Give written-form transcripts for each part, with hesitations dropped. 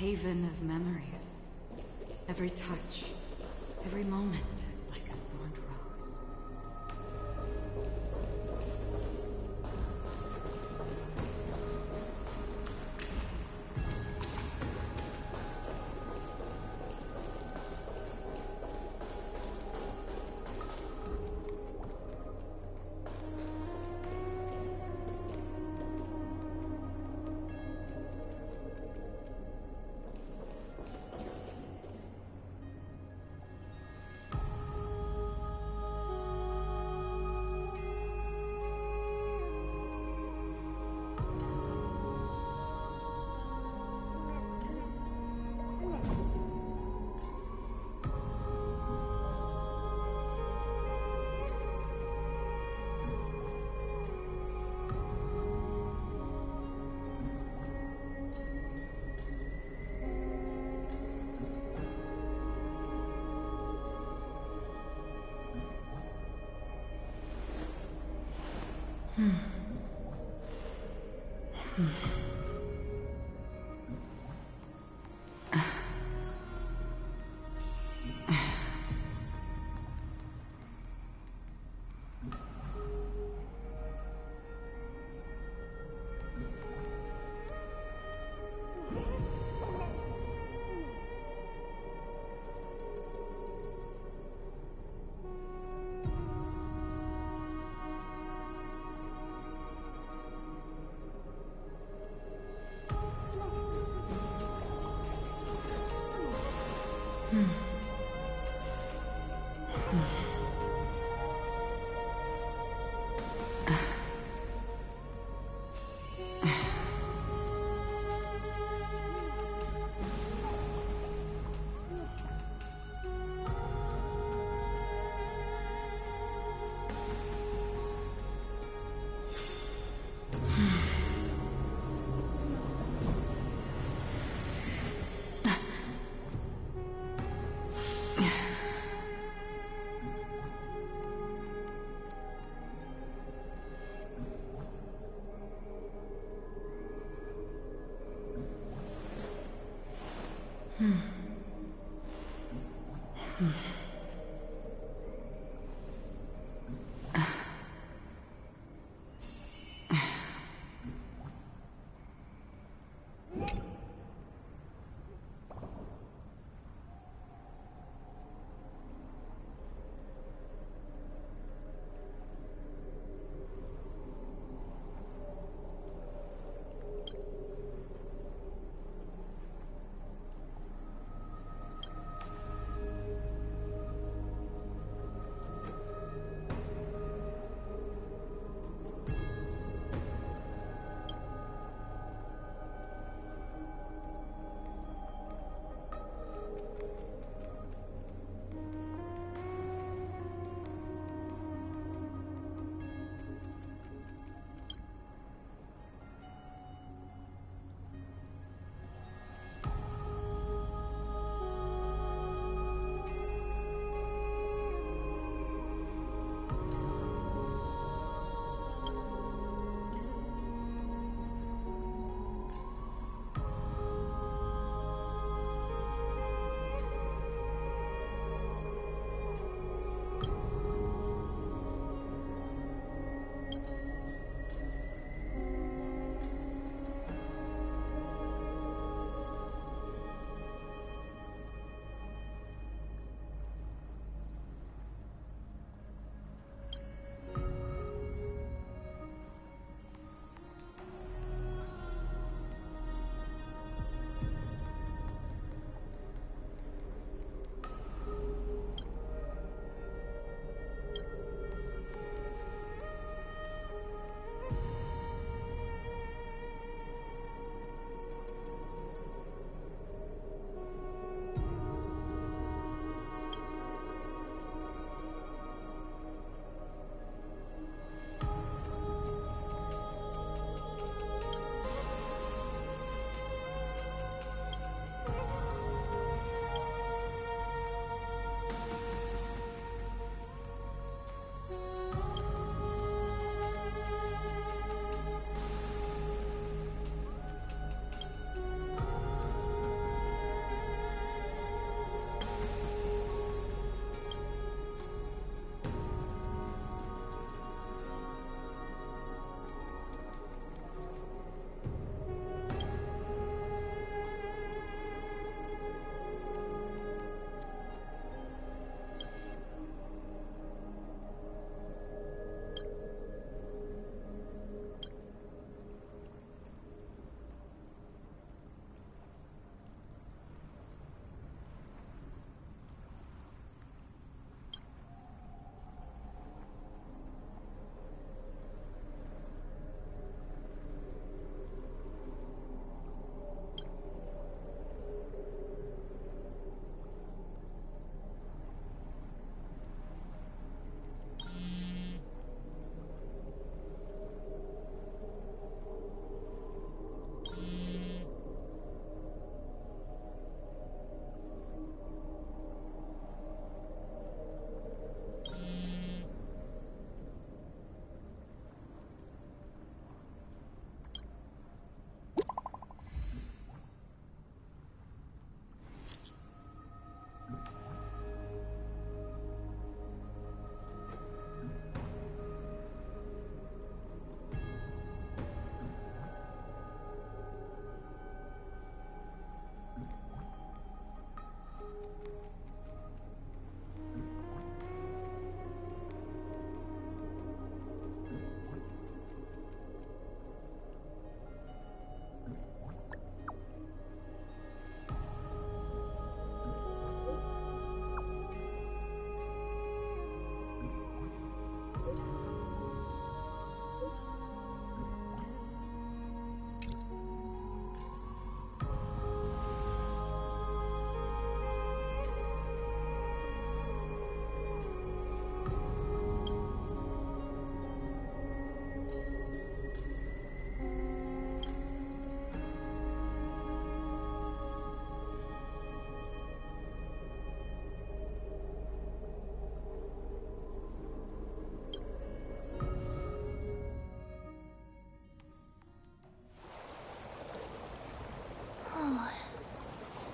haven of memories. Every touch, every moment is like a thorned rose.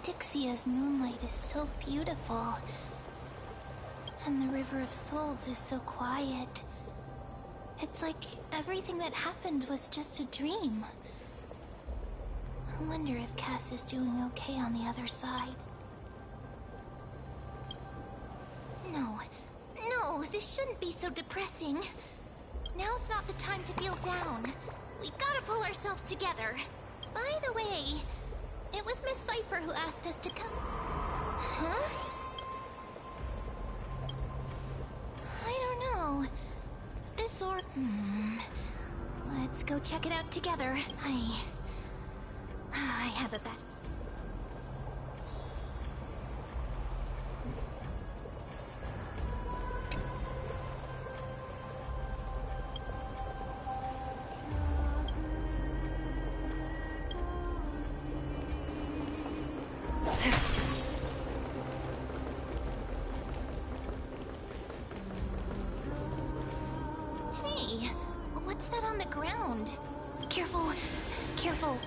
Dixia's moonlight is so beautiful. And the River of Souls is so quiet. It's like everything that happened was just a dream. I wonder if Cass is doing okay on the other side. No, this shouldn't be so depressing. Now's not the time to feel down. We gotta pull ourselves together. By the way, it was Miss Cypher who asked us to come. Huh? I don't know. This or... Let's go check it out together. I have a bad... Hey, what's that on the ground? Careful, careful.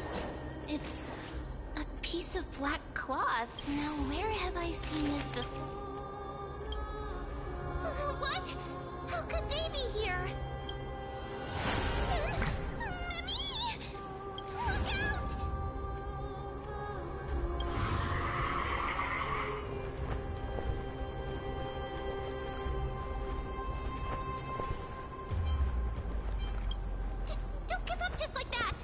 It's a piece of black cloth. Now, where have I seen this before? What? How could they be here? Mummy! Look out! Don't give up just like that!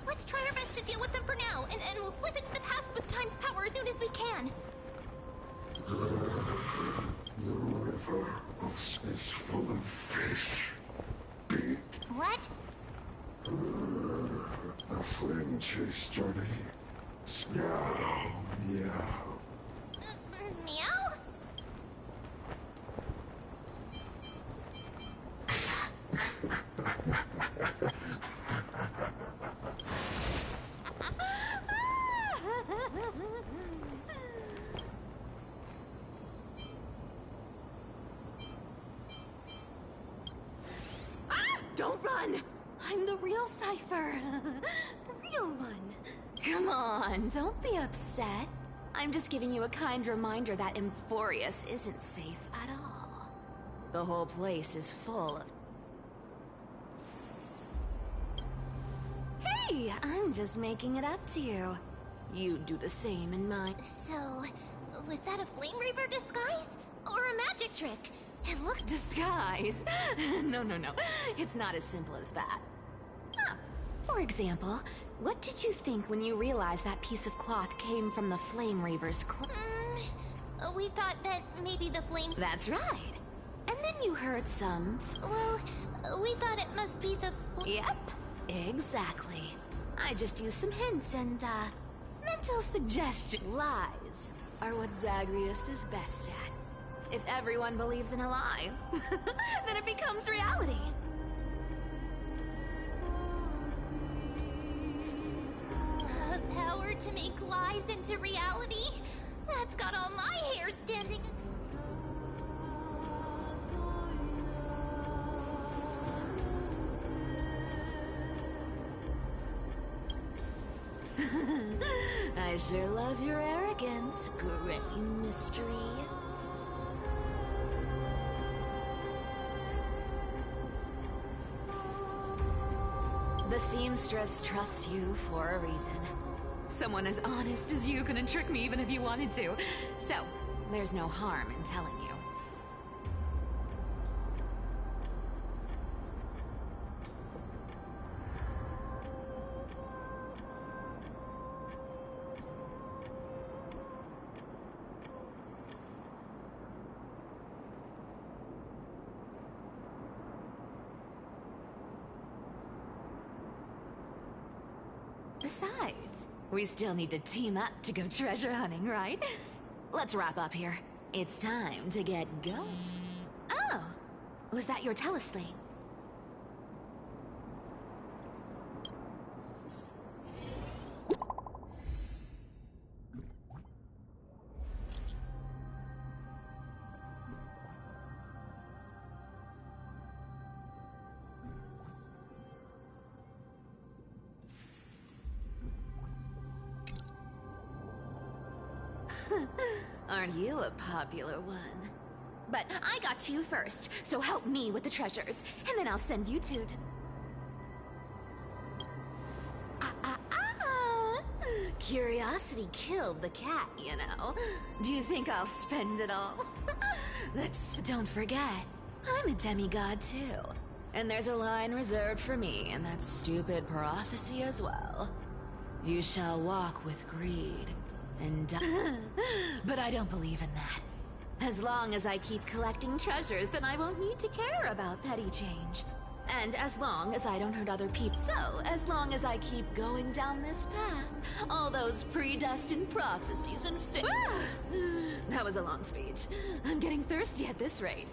Let's try our best to deal with them for now, and we'll slip into the past with Time's power as soon as we can. The river is full of fish. Big. What? A flame chase journey. Meow, meow. Meow? Don't run! I'm the real Cypher. The real one. Come on, don't be upset. I'm just giving you a kind reminder that Emphorius isn't safe at all. The whole place is full of... Hey, I'm just making it up to you. You do the same in mine. So, was that a Flame Reaver disguise? Or a magic trick? It looked... Disguise? No. It's not as simple as that. For example, what did you think when you realized that piece of cloth came from the Flame Reaver's we thought that maybe the flame... That's right. And then you heard some... Well, we thought it must be the Yep, exactly. I just used some hints and, mental suggestion. Lies are what Zagreus is best at. If everyone believes in a lie, then it becomes reality. The power to make lies into reality? That's got all my hair standing... I sure love your arrogance, Gray Mystery. The seamstress trusts you for a reason. Someone as honest as you couldn't trick me even if you wanted to. So, there's no harm in telling you. Besides, we still need to team up to go treasure hunting, right? Let's wrap up here. It's time to get going. Oh, was that your teleslate? Aren't you a popular one? But I got to you first, so help me with the treasures, and then I'll send you to... Curiosity killed the cat, you know. Do you think I'll spend it all? Don't forget, I'm a demigod too. And there's a line reserved for me in that stupid prophecy as well. You shall walk with greed and die. But I don't believe in that. As long as I keep collecting treasures, then I won't need to care about petty change. And as long as I don't hurt other people. So, as long as I keep going down this path, all those predestined prophecies and That was a long speech. I'm getting thirsty at this rate.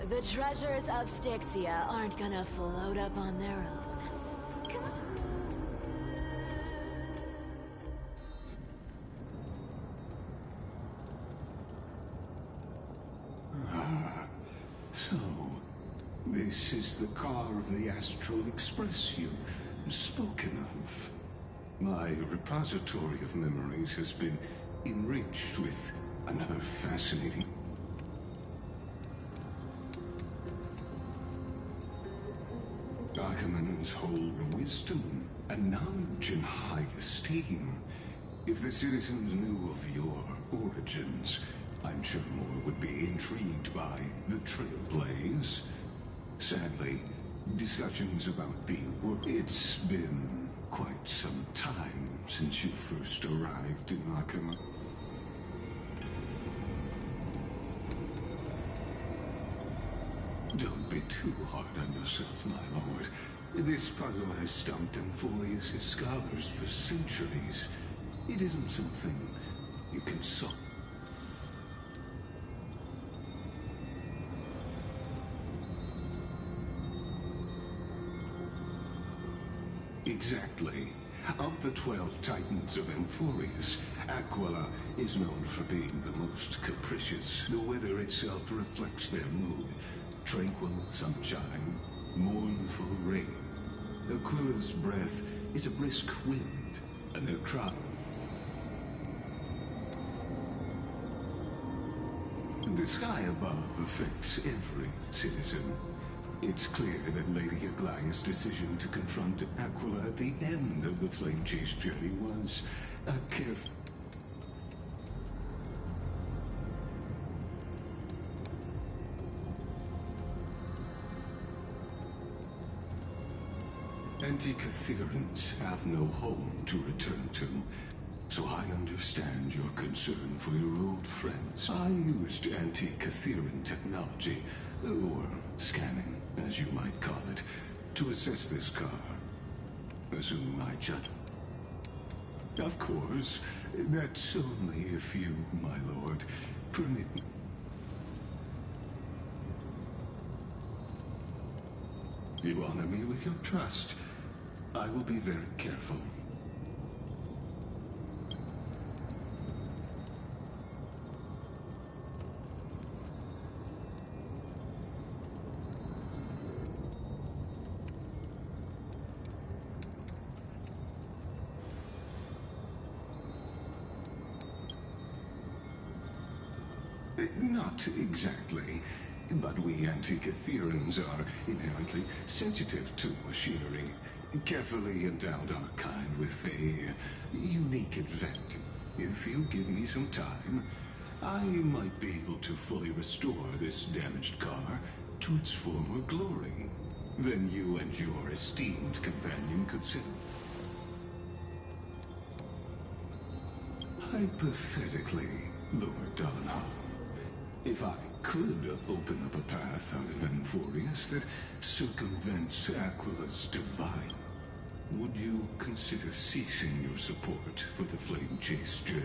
The treasures of Styxia aren't gonna float up on their own. Come on. So, this is the car of the Astral Express you've spoken of. My repository of memories has been enriched with another fascinating... Archimans hold wisdom and knowledge in high esteem. If the citizens knew of your origins, I'm sure more would be intrigued by the Trailblaze. Sadly, discussions about the world... It's been quite some time since you first arrived in Arkham. Don't be too hard on yourself, my lord. This puzzle has stumped Amphorius' scholars for centuries. It isn't something you can solve. Exactly. Of the 12 Titans of Amphorius, Aquila is known for being the most capricious. The weather itself reflects their mood. Tranquil sunshine, mournful rain. Aquila's breath is a brisk wind, and their cry. The sky above affects every citizen. It's clear that Lady Aglaya's decision to confront Aquila at the end of the flame chase journey was a careful... Antikytherans have no home to return to, so I understand your concern for your old friends. I used Antikytheran technology, or scanning, as you might call it, to assess this car. Assume I judge. Of course, that's only if you, my lord, permit me. You honor me with your trust. I will be very careful. Not exactly. But we Antikytherans are inherently sensitive to machinery. Carefully endowed our kind with a unique advantage. If you give me some time, I might be able to fully restore this damaged car to its former glory. Then you and your esteemed companion could sit. Hypothetically, Lord Donhall, if I could open up a path out of Amphorius that circumvents Aquila's divine, would you consider ceasing your support for the Flame Chase journey?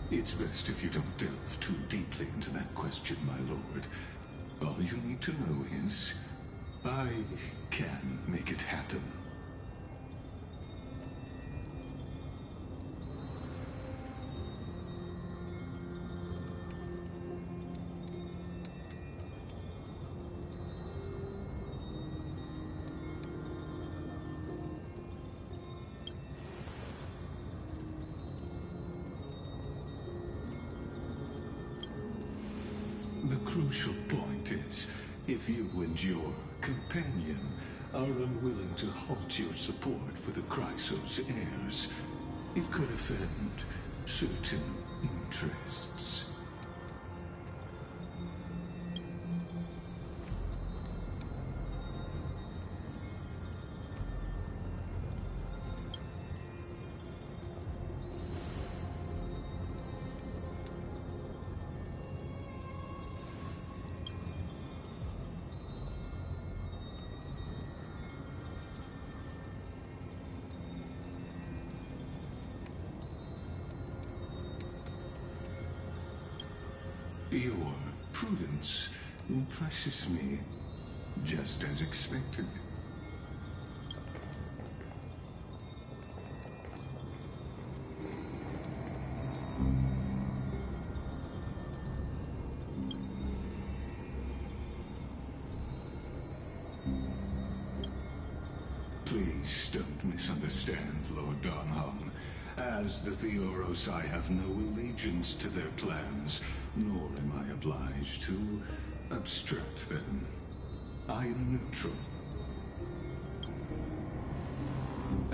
It's best if you don't delve too deeply into that question, my lord. All you need to know is, I can make it happen. The crucial point is, if you and your companion are unwilling to halt your support for the Chrysos heirs, it could offend certain interests. Your prudence impresses me, just as expected. Please don't misunderstand, Lord Donhong. As the Theoros, I have no allegiance to their plans, nor am I obliged to obstruct them. I am neutral.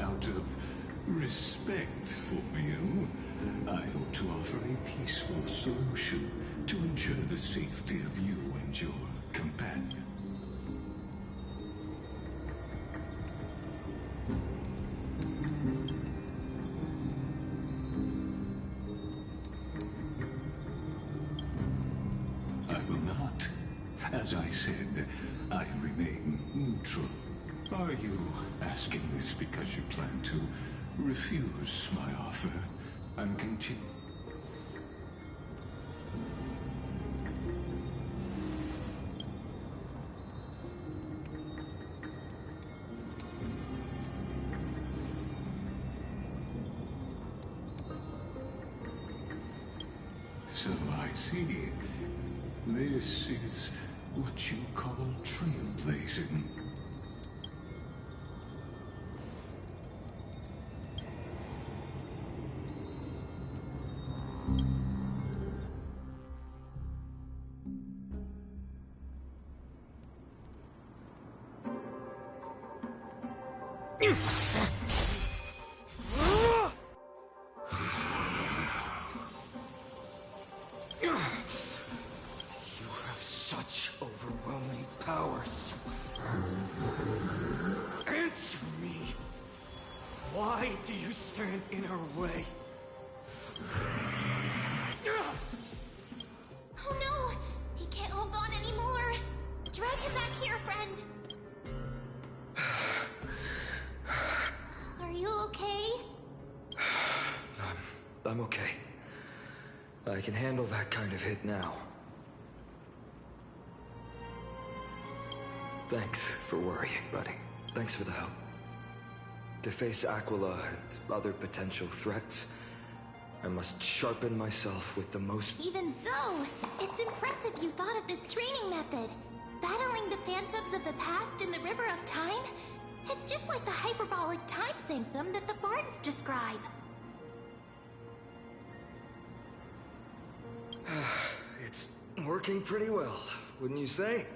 Out of respect for you, I hope to offer a peaceful solution to ensure the safety of you and your companion. As I said, I remain neutral. Are you asking this because you plan to refuse my offer and continue? So I see. This is what you call trailblazing. Overwhelming powers. Answer me. Why do you stand in our way? Oh no! He can't hold on anymore! Drag him back here, friend! Are you okay? I'm okay. I can handle that kind of hit now. Thanks for worrying, buddy. Thanks for the help. To face Aquila and other potential threats, I must sharpen myself with the most... Even so, it's impressive you thought of this training method. Battling the phantoms of the past in the River of Time? It's just like the hyperbolic time sanctum that the bards describe. It's working pretty well, wouldn't you say?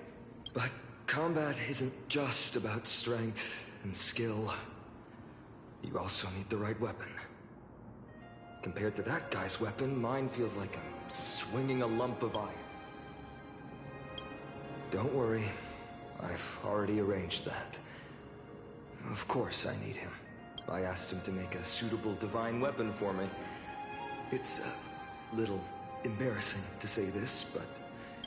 But combat isn't just about strength and skill. You also need the right weapon. Compared to that guy's weapon, mine feels like I'm swinging a lump of iron. Don't worry, I've already arranged that. Of course I need him. I asked him to make a suitable divine weapon for me. It's a little embarrassing to say this, but...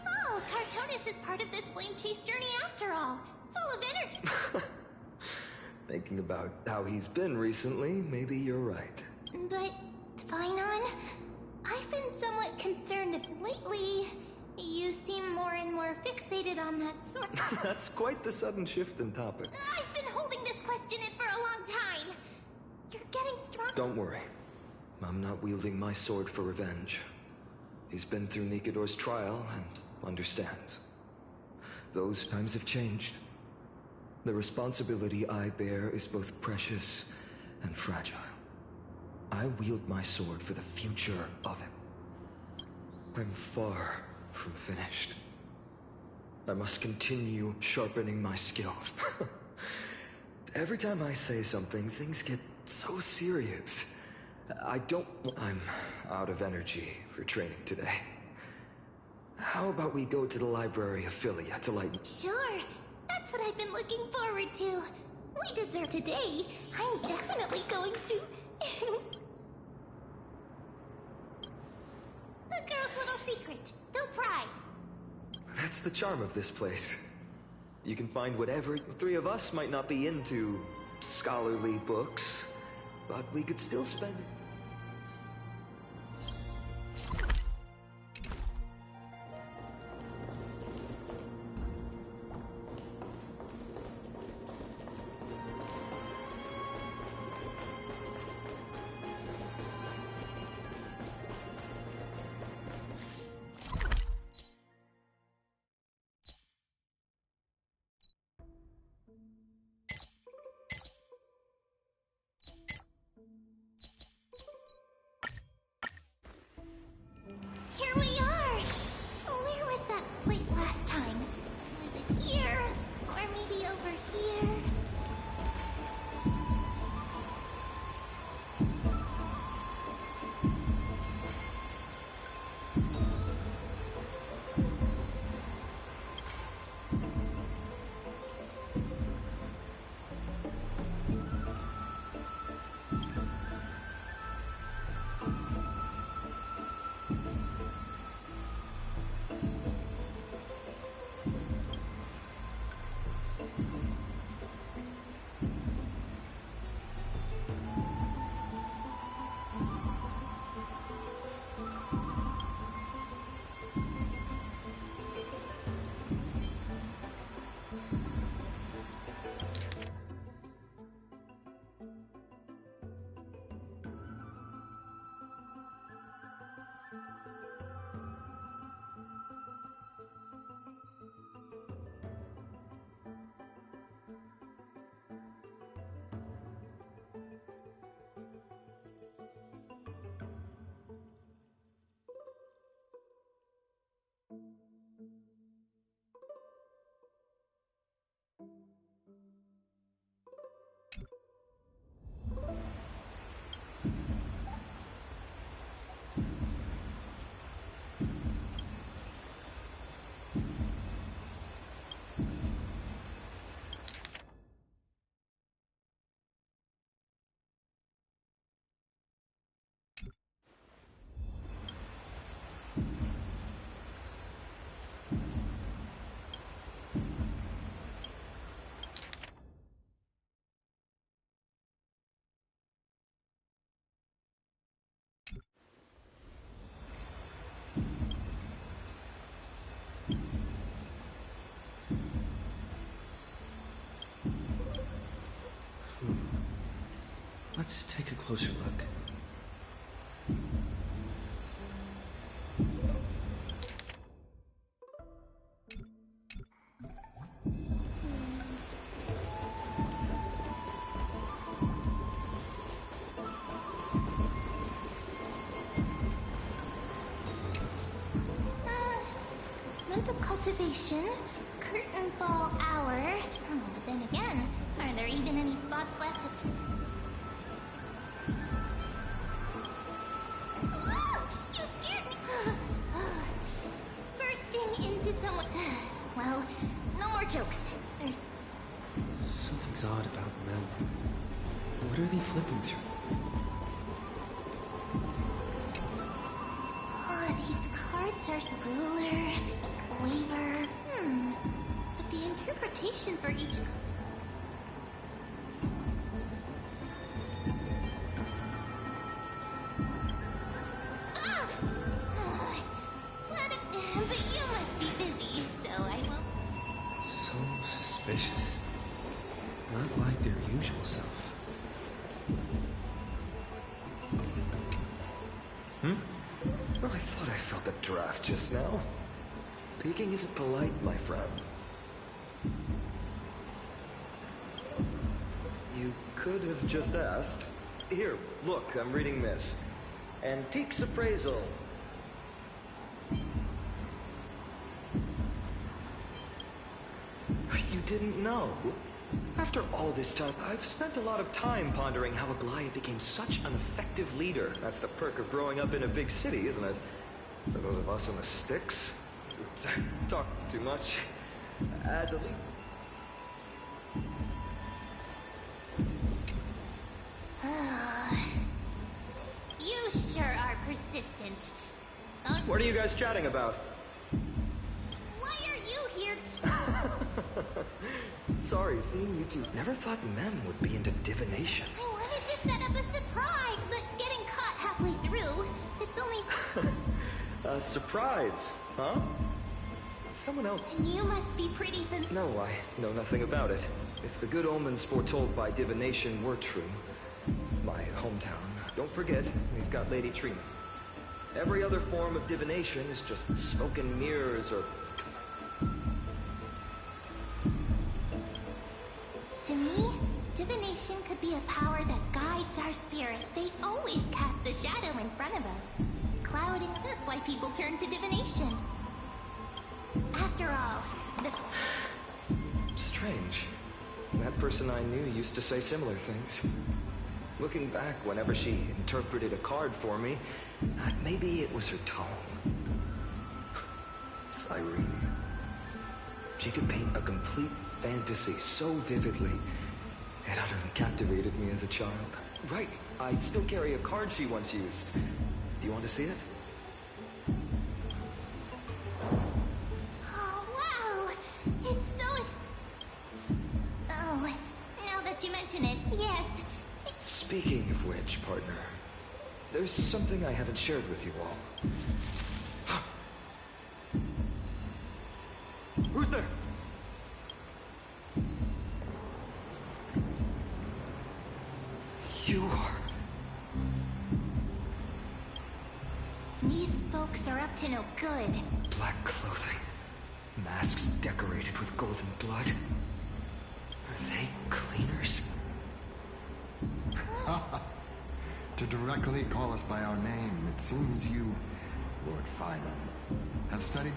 Oh, Cartonis is part of this flame chase journey after all. Full of energy. Thinking about how he's been recently, maybe you're right. But, Tvinon, I've been somewhat concerned that lately you seem more and more fixated on that sword. That's quite the sudden shift in topic. I've been holding this question in for a long time. You're getting strong. Don't worry. I'm not wielding my sword for revenge. He's been through Nikador's trial and understands. Those times have changed. The responsibility I bear is both precious and fragile. I wield my sword for the future of him. I'm far from finished. I must continue sharpening my skills. Every time I say something, things get so serious. I'm out of energy for training today. How about we go to the library of Philia to lighten... Sure, that's what I've been looking forward to. We deserve today. I'm definitely going to... A girl's little secret. Don't pry. That's the charm of this place. You can find whatever. The three of us might not be into scholarly books, but we could still spend... Here we are! Where was that slate last time? Was it here? Or maybe over here? Let's take a closer look. Month of cultivation, curtain fall hour. Oh, but then again, are there even any spots left to... Ah! You scared me! Bursting into someone... Well, no more jokes. There's... Something's odd about them. What are they flipping through? Oh, these cards are ruler, waver... But the interpretation for each... But you must be busy, so I will... So suspicious. Not like their usual self. Well, I thought I felt a draft just now. Peeking isn't polite, my friend. You could have just asked. Here, look, I'm reading this. Antiques appraisal. didn't know. After all this time, I've spent a lot of time pondering how Aglaya became such an effective leader. That's the perk of growing up in a big city, isn't it? For those of us in the sticks. Oops, I talked too much. As a leader. You sure are persistent. What are you guys chatting about? Why are you here? Sorry, seeing you two. Never thought Mem would be into divination. I wanted to set up a surprise, but getting caught halfway through, it's only... A surprise, huh? Someone else... And you must be pretty No, I know nothing about it. If the good omens foretold by divination were true, my hometown, don't forget, we've got Lady Trina. Every other form of divination is just smoke and mirrors or... To me, divination could be a power that guides our spirit. They always cast a shadow in front of us. Clouding, that's why people turn to divination. After all, the... Strange. That person I knew used to say similar things. Looking back, whenever she interpreted a card for me, maybe it was her tone. Cyrene. She could paint a complete fantasy so vividly. It utterly captivated me as a child. Right, I still carry a card she once used. Do you want to see it? Oh, wow! It's so Oh, now that you mention it, yes. Speaking of which, partner, there's something I haven't shared with you all. Who's there? You are... These folks are up to no good. Black clothing. Masks decorated with golden blood. Are they cleaners? To directly call us by our name, it seems you, Lord Finan, have studied...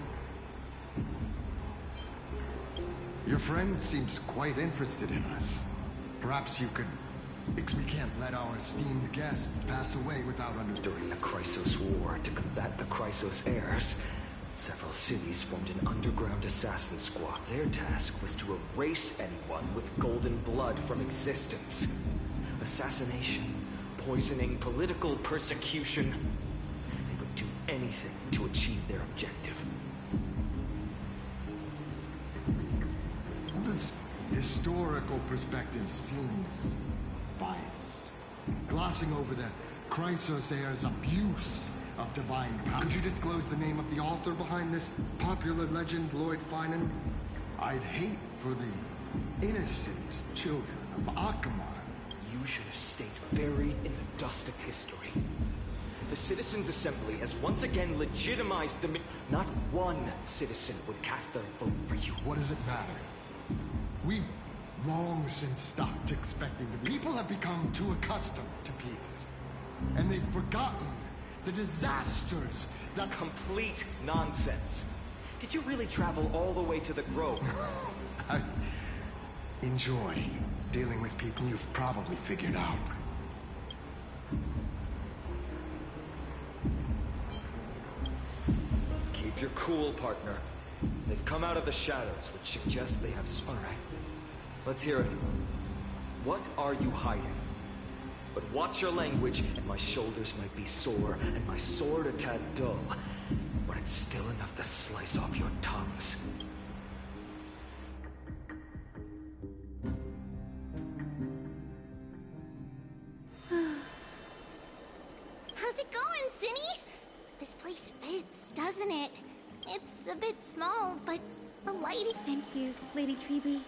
Your friend seems quite interested in us. Perhaps you could... We can't let our esteemed guests pass away without During the Chrysos War, to combat the Chrysos heirs, several cities formed an underground assassin squad. Their task was to erase anyone with golden blood from existence. Assassination, poisoning, political persecution. They would do anything to achieve their objective. This historical perspective seems biased, glossing over the Chrysos heirs' abuse of divine power. Could you disclose the name of the author behind this popular legend, Lord Finan? I'd hate for the innocent children of Akamar. You should have stayed buried in the dust of history. The Citizens' Assembly has once again legitimized the... Not one citizen would cast their vote for you. What does it matter? We've long since stopped expecting to... People have become too accustomed to peace. And they've forgotten the disasters that... Complete nonsense. Did you really travel all the way to the Grove? I enjoy dealing with people you've probably figured out. Keep your cool, partner. They've come out of the shadows, which suggests they have... All right. Let's hear it. What are you hiding? But watch your language, and my shoulders might be sore, and my sword a tad dull, but it's still enough to slice off your tongues. How's it going, Cinny? This place fits, doesn't it? It's a bit small, but the lighting... Thank you, Lady Treeby.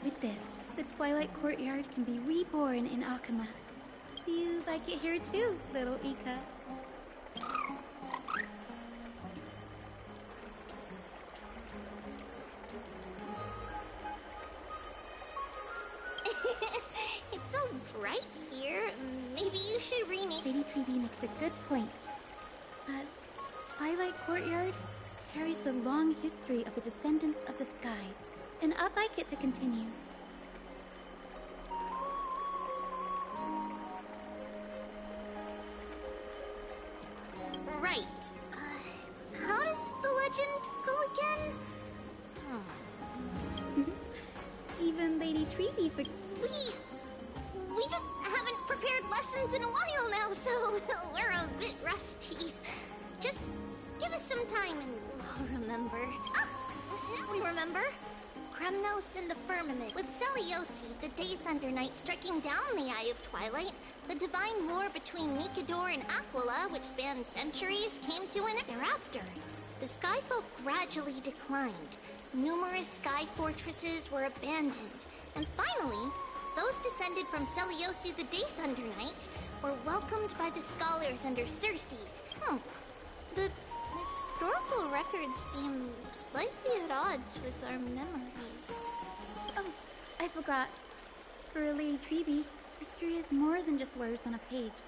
With this, the Twilight Courtyard can be reborn in Akama. Do you like it here too, little Ika? It's so bright here. Maybe you should rename... Lady Treeby makes a good point. But Twilight Courtyard carries the long history of the descendants of the sky. and I'd like it to continue. Right. How does the legend go again? Even Lady Treeby for... We just haven't prepared lessons in a while now, so we're a bit rusty. Just give us some time and we'll remember. Ah! Now we remember! Kremnos in the firmament, with Seliosi, the Day Thunder Knight, striking down the Eye of Twilight, the divine war between Mikador and Aquila, which spanned centuries, came to an end. Thereafter, the Skyfolk gradually declined. Numerous sky fortresses were abandoned, and finally, those descended from Seliosi the Day Thunder Knight were welcomed by the scholars under Circes. The historical records seem slightly at odds with our memories. Oh, I forgot. For Lady Treeby, history is more than just words on a page.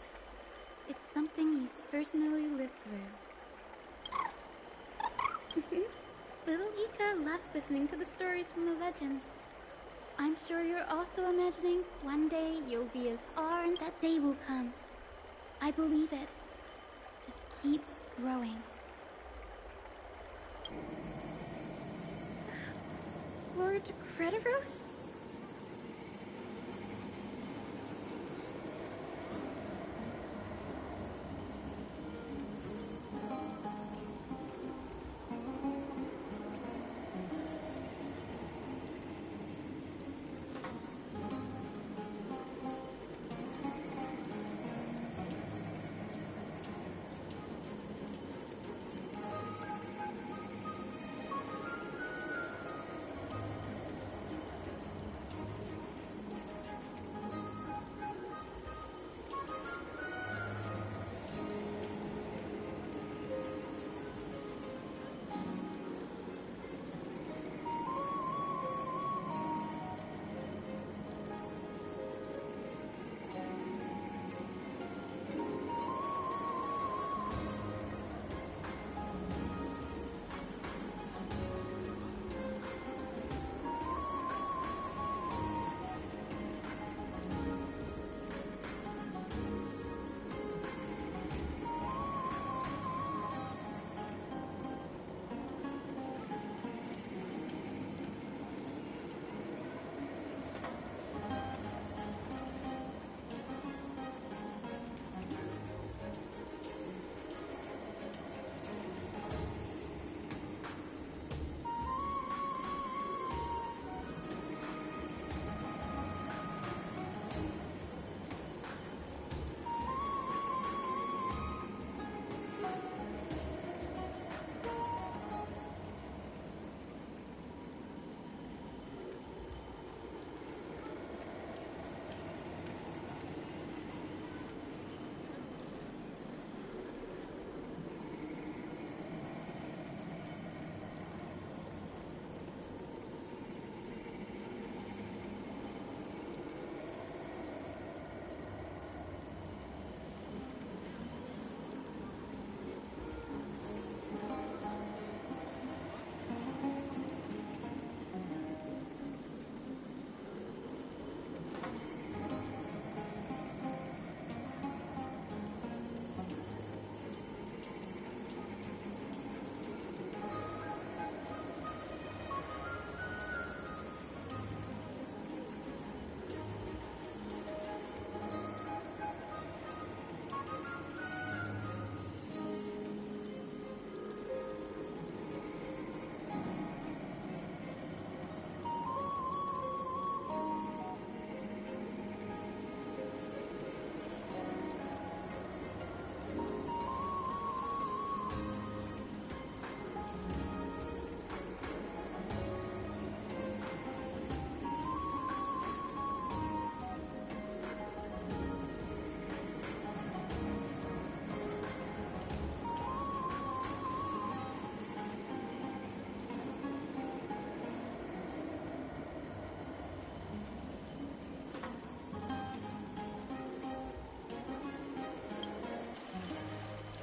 It's something you've personally lived through. Little Ika loves listening to the stories from the legends. I'm sure you're also imagining one day you'll be as Arn. That day will come. I believe it. Just keep growing. Lord Crediros?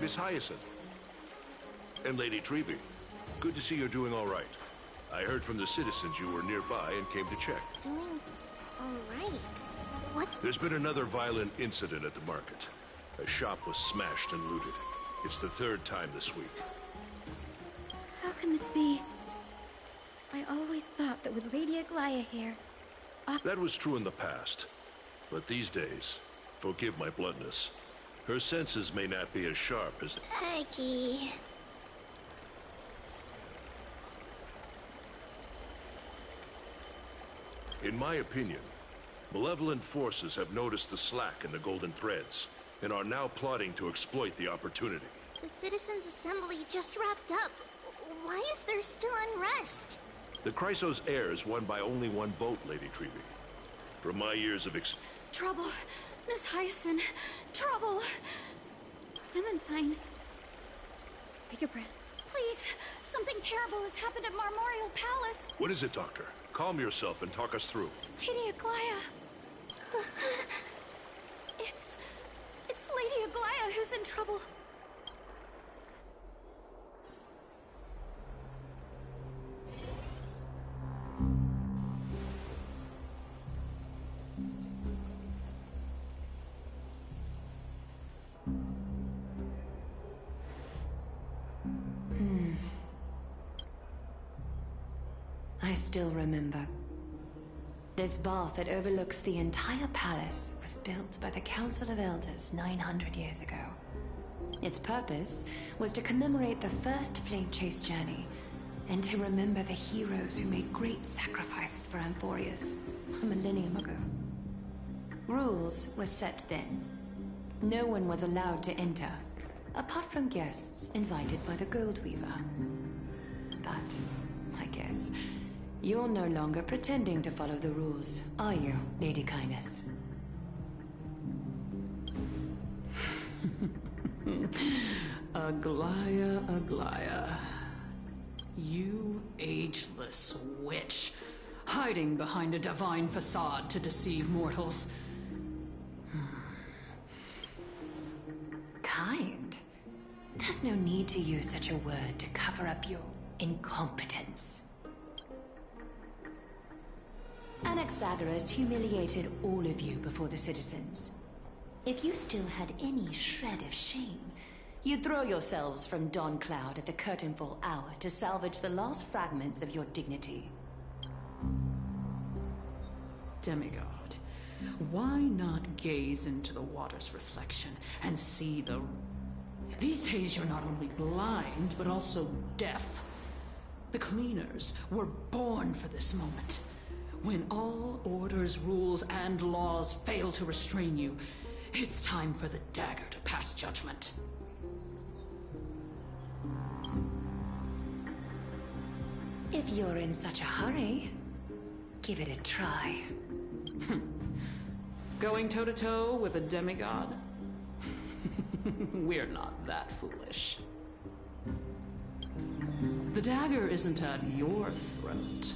Miss Hyacinth. And Lady Treeby. Good to see you're doing all right. I heard from the citizens you were nearby and came to check. Doing alright. What's... There's been another violent incident at the market. A shop was smashed and looted. It's the third time this week. How can this be? I always thought that with Lady Aglaia here... That was true in the past. But these days, forgive my bluntness, her senses may not be as sharp as... Aggie... In my opinion, malevolent forces have noticed the slack in the Golden Threads and are now plotting to exploit the opportunity. The Citizens' Assembly just wrapped up. Why is there still unrest? The Chrysos heirs won by only one vote, Lady Treby. From my years of Trouble! Miss Hyacinth! Trouble! Clementine. Take a breath. Please! Something terrible has happened at Marmorial Palace! What is it, Doctor? Calm yourself and talk us through. Lady Aglaia! It's Lady Aglaia who's in trouble. I still remember. This bath that overlooks the entire palace was built by the Council of Elders 900 years ago. Its purpose was to commemorate the first Flame Chase journey and to remember the heroes who made great sacrifices for Amphorius a millennium ago. Rules were set then. No one was allowed to enter, apart from guests invited by the Gold Weaver. But, I guess, you're no longer pretending to follow the rules, are you, Lady Kindness? Aglaia, Aglaia. You ageless witch, hiding behind a divine facade to deceive mortals. Kind? There's no need to use such a word to cover up your incompetence. Anaxagoras humiliated all of you before the citizens. If you still had any shred of shame, you'd throw yourselves from dawn cloud at the curtainfall hour to salvage the last fragments of your dignity. Demigod, why not gaze into the water's reflection and see the... These days you're not only blind, but also deaf. The cleaners were born for this moment. When all orders, rules, and laws fail to restrain you, it's time for the dagger to pass judgment. If you're in such a hurry, give it a try. Going toe-to-toe with a demigod? We're not that foolish. The dagger isn't at your throat,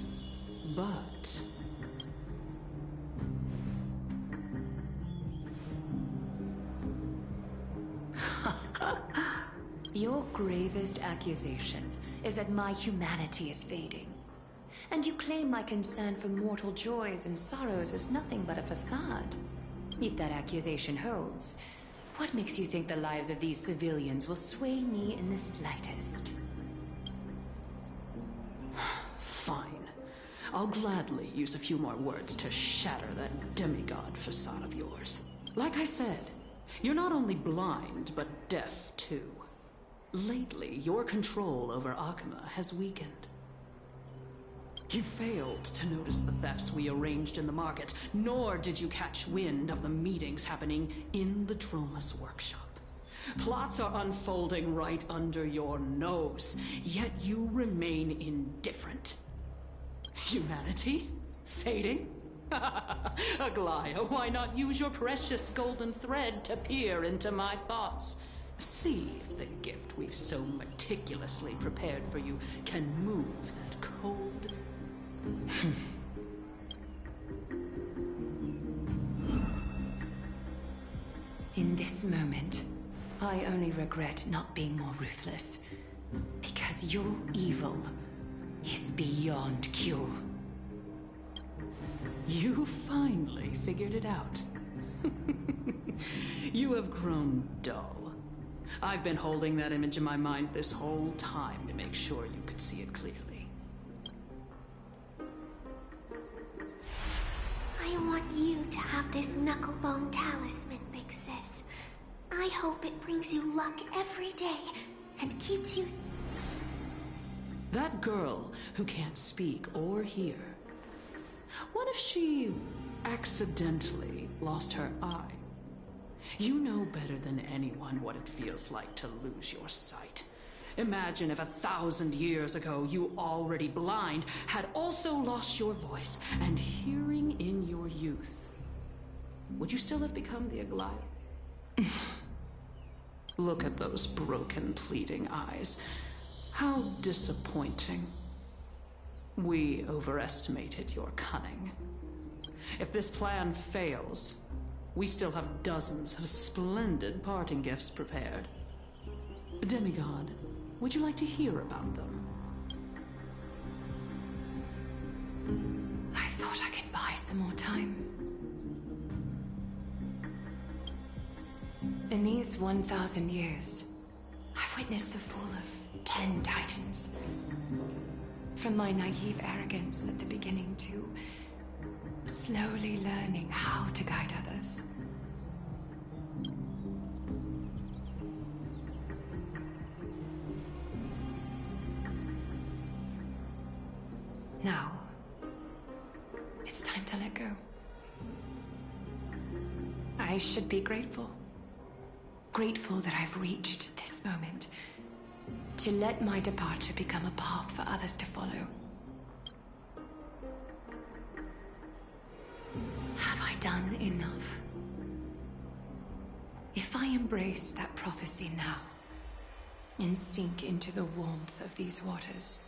but... Your gravest accusation is that my humanity is fading. And you claim my concern for mortal joys and sorrows is nothing but a facade. If that accusation holds, what makes you think the lives of these civilians will sway me in the slightest? Fine. I'll gladly use a few more words to shatter that demigod facade of yours. Like I said, you're not only blind, but deaf too. Lately, your control over Akama has weakened. You failed to notice the thefts we arranged in the market, nor did you catch wind of the meetings happening in the Tromas workshop. Plots are unfolding right under your nose, yet you remain indifferent. Humanity? Fading? Aglaia, why not use your precious golden thread to peer into my thoughts? See if the gift we've so meticulously prepared for you can move that cold... In this moment, I only regret not being more ruthless. Because your evil is beyond cure. You finally figured it out. You have grown dull. I've been holding that image in my mind this whole time to make sure you could see it clearly. I want you to have this knucklebone talisman, Big Sis. I hope it brings you luck every day and keeps you... That girl who can't speak or hear. What if she accidentally lost her eye? You know better than anyone what it feels like to lose your sight. Imagine if 1,000 years ago you, already blind, had also lost your voice and hearing in your youth. Would you still have become the Aglaia? Look at those broken, pleading eyes. How disappointing. We overestimated your cunning. If this plan fails, we still have dozens of splendid parting gifts prepared. Demigod, would you like to hear about them? I thought I could buy some more time. In these 1,000 years, I've witnessed the fall of 10 titans. From my naive arrogance at the beginning to slowly learning how to guide others. Now, it's time to let go. I should be grateful. Grateful that I've reached this moment. To let my departure become a path for others to follow. Have I done enough? If I embrace that prophecy now, and sink into the warmth of these waters,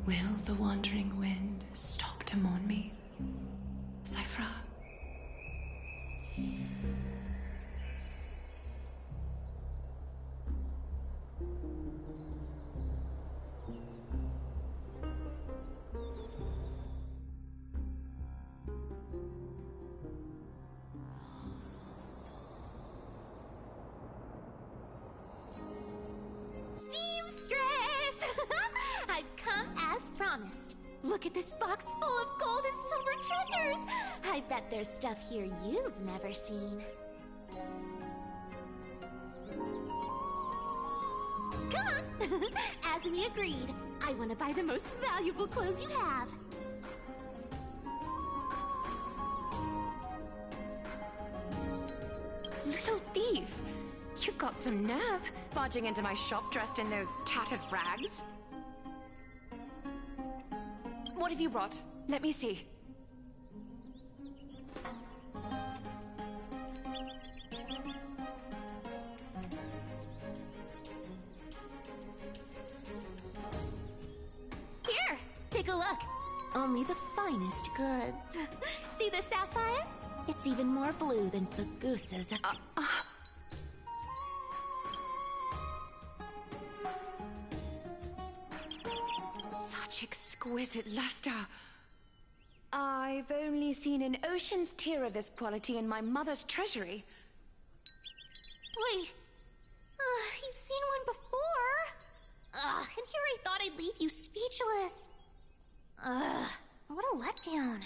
will the wandering wind stop to mourn me, Cyphra? I've come as promised. Look at this box full of gold and silver treasures! I bet there's stuff here you've never seen. Come on! As we agreed, I want to buy the most valuable clothes you have. Little thief! You've got some nerve, barging into my shop dressed in those tattered rags. What have you brought? Let me see. Here, take a look. Only the finest goods. See the sapphire? It's even more blue than Fagusa's. Such exquisite luster. I've only seen an ocean's tier of this quality in my mother's treasury. Wait. You've seen one before. And here I thought I'd leave you speechless. What a letdown.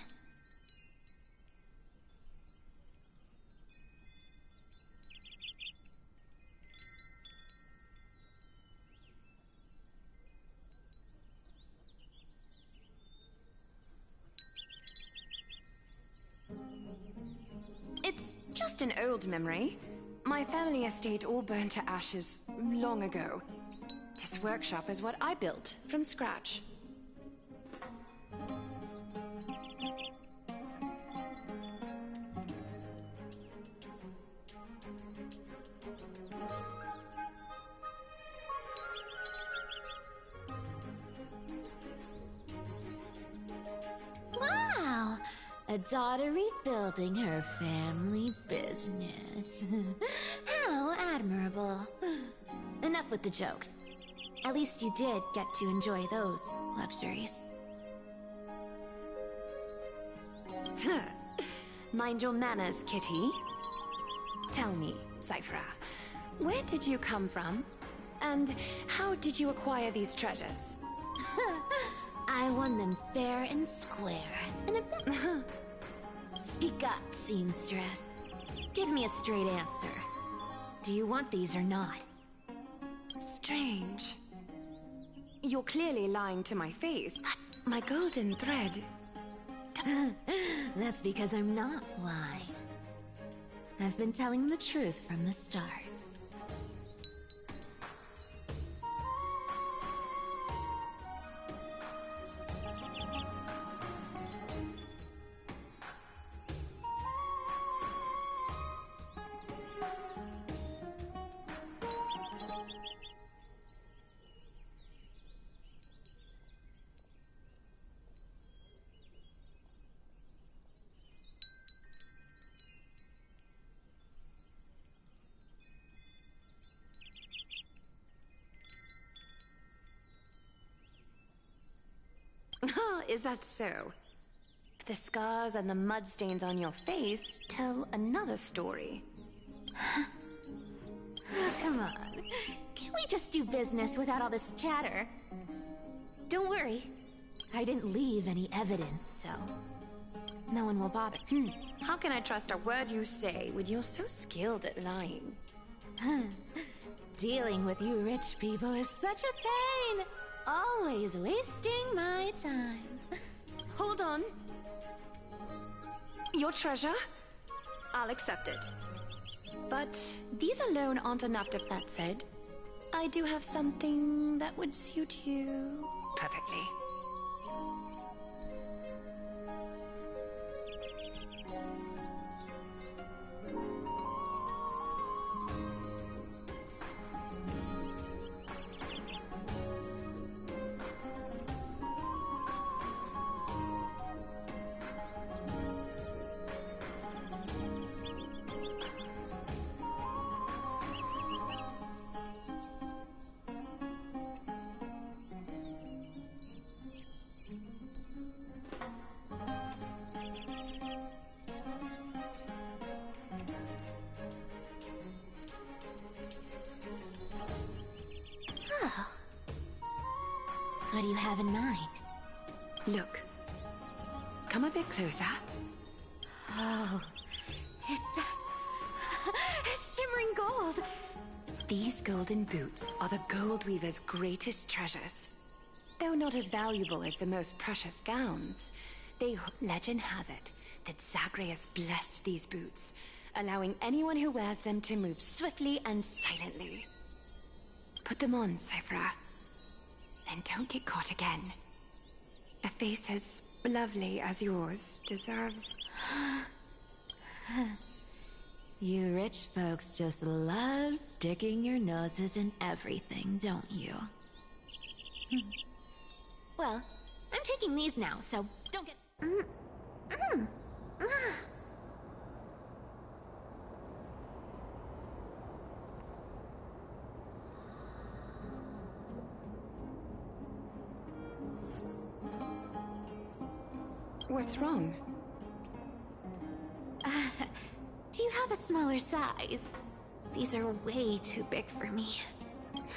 It's just an old memory. My family estate all burned to ashes long ago. This workshop is what I built from scratch. Wow! A daughter rebuilding her family business. How admirable. Enough with the jokes. At least you did get to enjoy those luxuries. Mind your manners, kitty. Tell me, Cyphra, where did you come from? And how did you acquire these treasures? I won them fair and square. And a bit... Speak up, seamstress. Give me a straight answer. Do you want these or not? Strange. You're clearly lying to my face, but my golden thread... That's because I'm not lying. I've been telling the truth from the start. Is that so? The scars and the mudstains on your face tell another story. Come on. Can't we just do business without all this chatter? Don't worry. I didn't leave any evidence, so... no one will bother. How can I trust a word you say when you're so skilled at lying? Dealing with you rich people is such a pain! Always wasting my time. Hold on. Your treasure? I'll accept it. But these alone aren't enough. That said, I do have something that would suit you perfectly. What do you have in mind? Look. Come a bit closer. Oh, it's shimmering gold. These golden boots are the gold weaver's greatest treasures. Though not as valuable as the most precious gowns, legend has it that Zagreus blessed these boots, allowing anyone who wears them to move swiftly and silently. Put them on, Cyphra. And don't get caught again. A face as lovely as yours deserves... You rich folks just love sticking your noses in everything, don't you? Well, I'm taking these now, so don't get... What's wrong? Do you have a smaller size? These are way too big for me.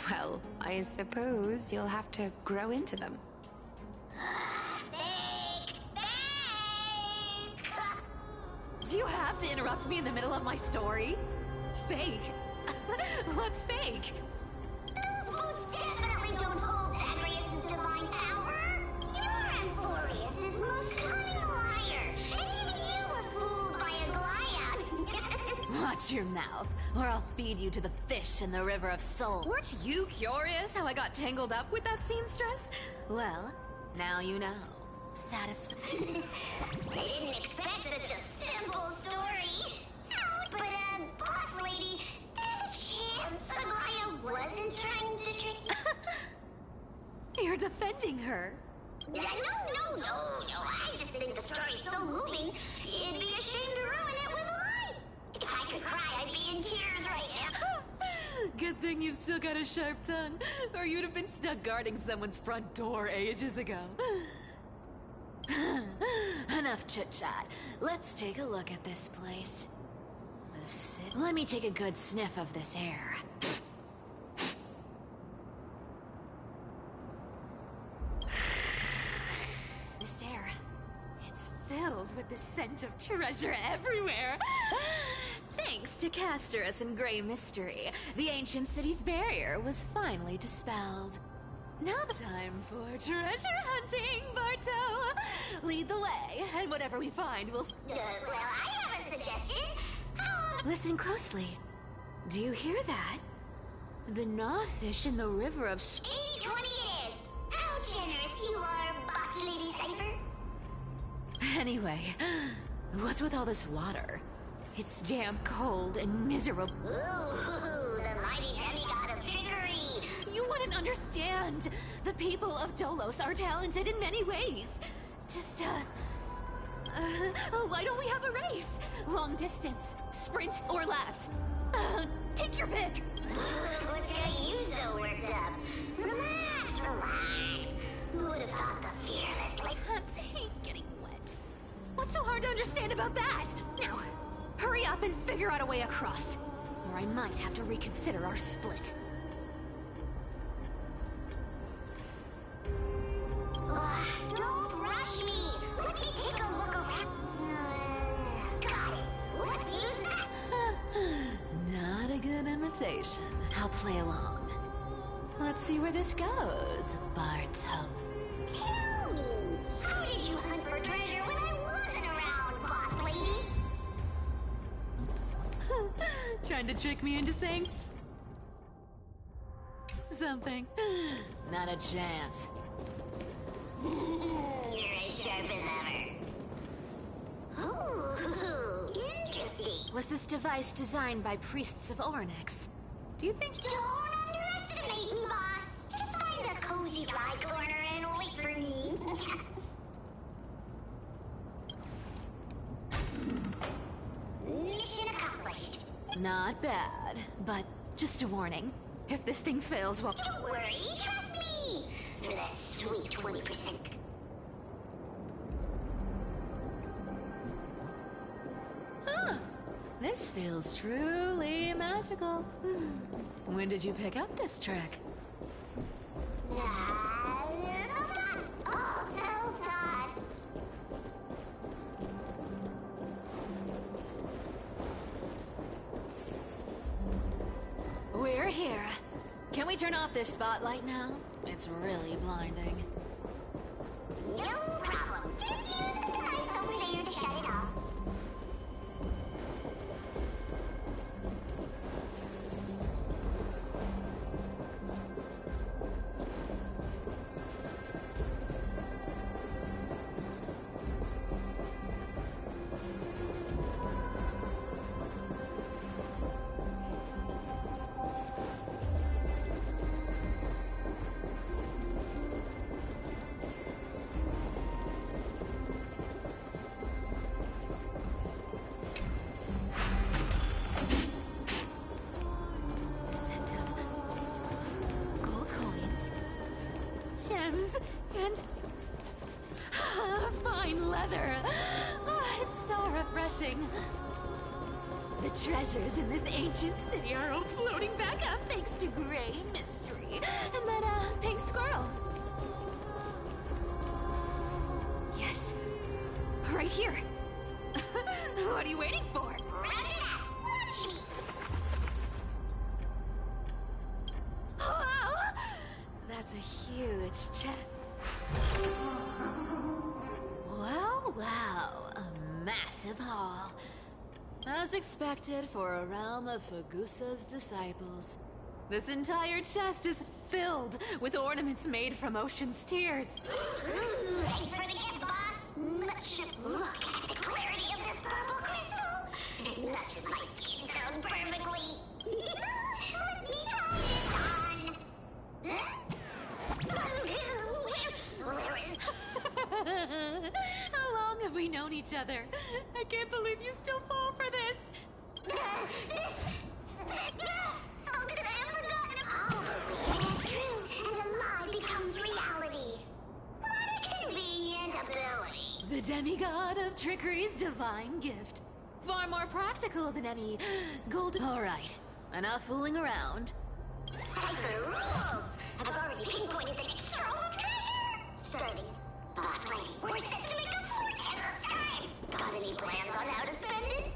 Well, I suppose you'll have to grow into them. Do you have to interrupt me in the middle of my story? Fake? What's fake? Those boots definitely don't hold Zagreus' divine power. You're Amphorius' most cunning liar, and even you were fooled by a Goliath. Watch your mouth, or I'll feed you to the fish in the river of soul. Weren't you curious how I got tangled up with that seamstress? Well, now you know. Satisfied. I didn't expect such a simple story. But, boss lady, there's a chance Aglaia wasn't trying to trick you. You're defending her. No. I just think the story's so moving, it'd be a shame to ruin it with a lie. If I could cry, I'd be in tears right now. Good thing you've still got a sharp tongue, or you'd have been stuck guarding someone's front door ages ago. Enough chit-chat. Let's take a look at this place. Let me take a good sniff of this air. This air, it's filled with the scent of treasure everywhere. Thanks to Castorus and Grey Mystery, the ancient city's barrier was finally dispelled. Now the time for treasure hunting, Barto! Lead the way, and whatever we find, we'll... Well, I have a suggestion. Listen closely. Do you hear that? The gnawfish in the river of... 80-20 it is! How generous you are, Boss Lady Cypher! Anyway, what's with all this water? It's damp, cold, and miserable. Ooh, the mighty demigod of trickery! You wouldn't understand! The people of Dolos are talented in many ways. Just, why don't we have a race? Long distance, sprint, or laps? Take your pick! What's got you so worked up? Relax. Who would have thought the fearless like... Pants hate getting wet. What's so hard to understand about that? Now, hurry up and figure out a way across, or I might have to reconsider our split. Don't rush me! Let me take a look around. Got it. Let's use that. Not a good imitation. I'll play along. Let's see where this goes, Barto. Tell me, how did you hunt for treasure when I wasn't around, boss lady? Trying to trick me into saying something. Not a chance. You're as sharp as ever. Ooh, interesting. Was this device designed by priests of Ornyx? Do you think... Don't underestimate me, boss. Just find a cozy dry corner and wait for me. Mission accomplished. Not bad, but just a warning. If this thing fails, well... Don't worry, trust me. For that sweet 20%. Huh. This feels truly magical. When did you pick up this trick? We're here. Can we turn off this spotlight now? It's really blinding. No problem. Just use the device over there to shut it off. And fine leather. Oh, it's so refreshing. The treasures in this ancient city are all floating back up thanks to Grey Mystery and that pink squirrel. Yes, right here. What are you waiting for? Roger that. Watch me. Wow, that's a huge chest. Wow, a massive haul. As expected for a realm of Fagusa's disciples. This entire chest is filled with ornaments made from ocean's tears. Thanks for the gift, boss. Look at the clarity of this purple crystal. It matches my skin tone perfectly. Let me try it on. Where is... other. I can't believe you still fall for this. How could I have forgotten? Oh, it's true, and a lie becomes reality. What a convenient ability. The demigod of trickery's divine gift. Far more practical than any golden... Alright, enough fooling around. Cipher rules! I've already pinpointed the next trove of treasure! Starting. Boss lady, we're set to make a fortune this time! Got any plans on how to spend it?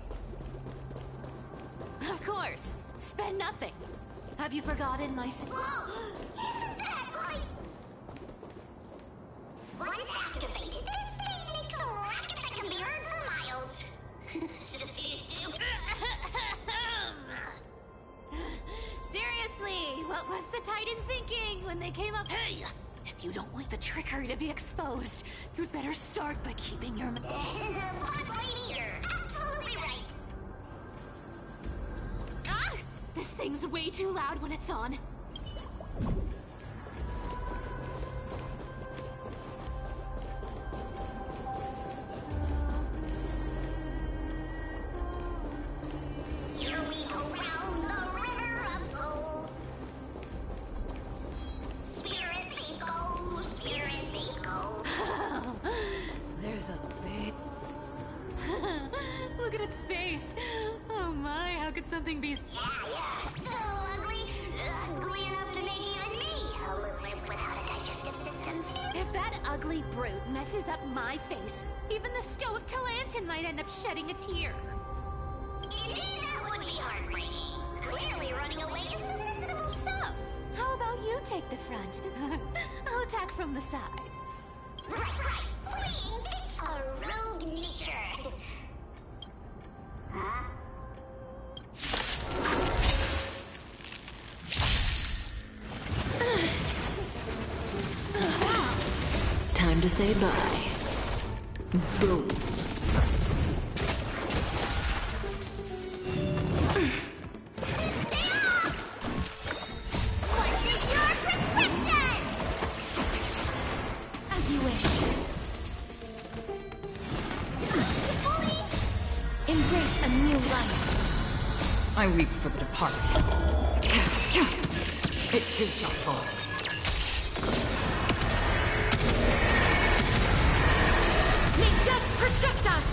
Of course. Spend nothing. Have you forgotten my... Whoa! Isn't that like... Once activated, this thing makes a racket that can be heard for miles. It's just too stupid. Seriously, what was the Titan thinking when they came up? Hey! If you don't want the trickery to be exposed, you'd better start by keeping your... Boss lady, you're absolutely right. Ah! This thing's way too loud when it's on. Here we go round the river of souls. Spirit they go, spirit they go. There's a big... Look at its face. Oh my, how could something be... Yeah, so ugly. Ugly enough to make even me a little imp without a digestive system. If that ugly brute messes up my face, even the stoic Talantin might end up shedding a tear. Indeed, that would be heartbreaking. Clearly running away is the sensible. So, how about you take the front? I'll attack from the side. Right. Fleeing fits a rogue nature. Huh? Time to say bye. Boom. What's in your prescription? As you wish. Embrace a new life. I weep for the departed. It too shall fall. May death protect us!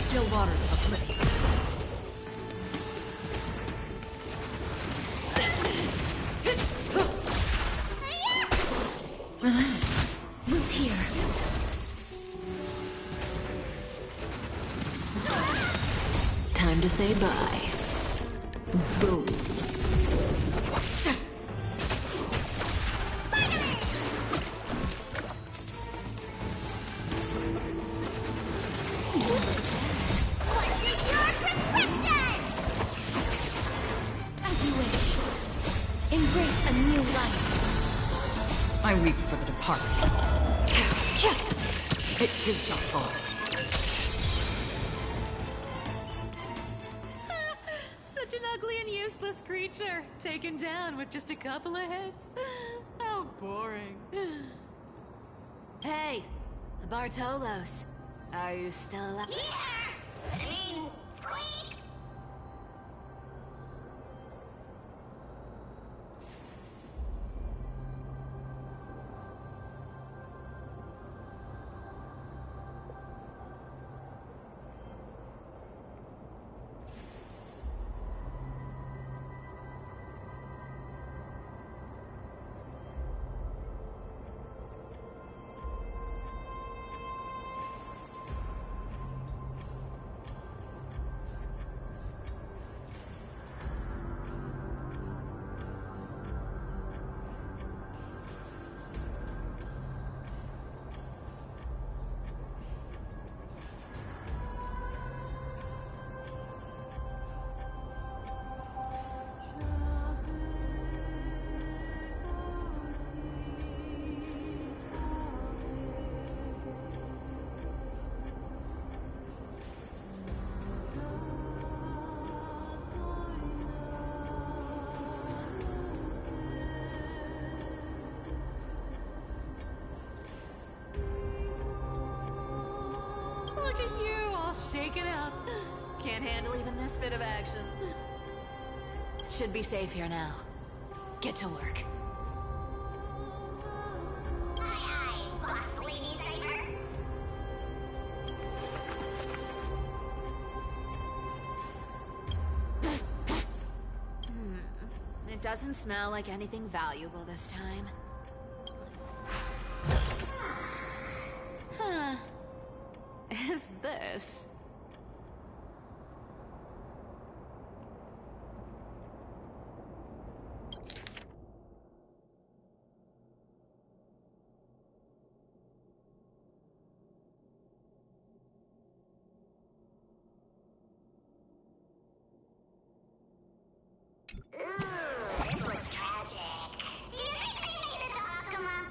Still waters of oblivion. Relax. Root here. Time to say bye. Boom. What's in your prescription? As you wish. Embrace a new life. I weep for the departed. It too shall fall. Such an ugly and useless creature, taken down with just a couple of hits. How boring. Hey, Bartolos, are you still alive? Yeah! I mean, squeak! handle even this bit of action. Should be safe here now. Get to work. Aye, aye, boss lady Cypher. It doesn't smell like anything valuable this time. Huh. Is this? Ooh, this looks tragic. Do you think they made it to Akuma?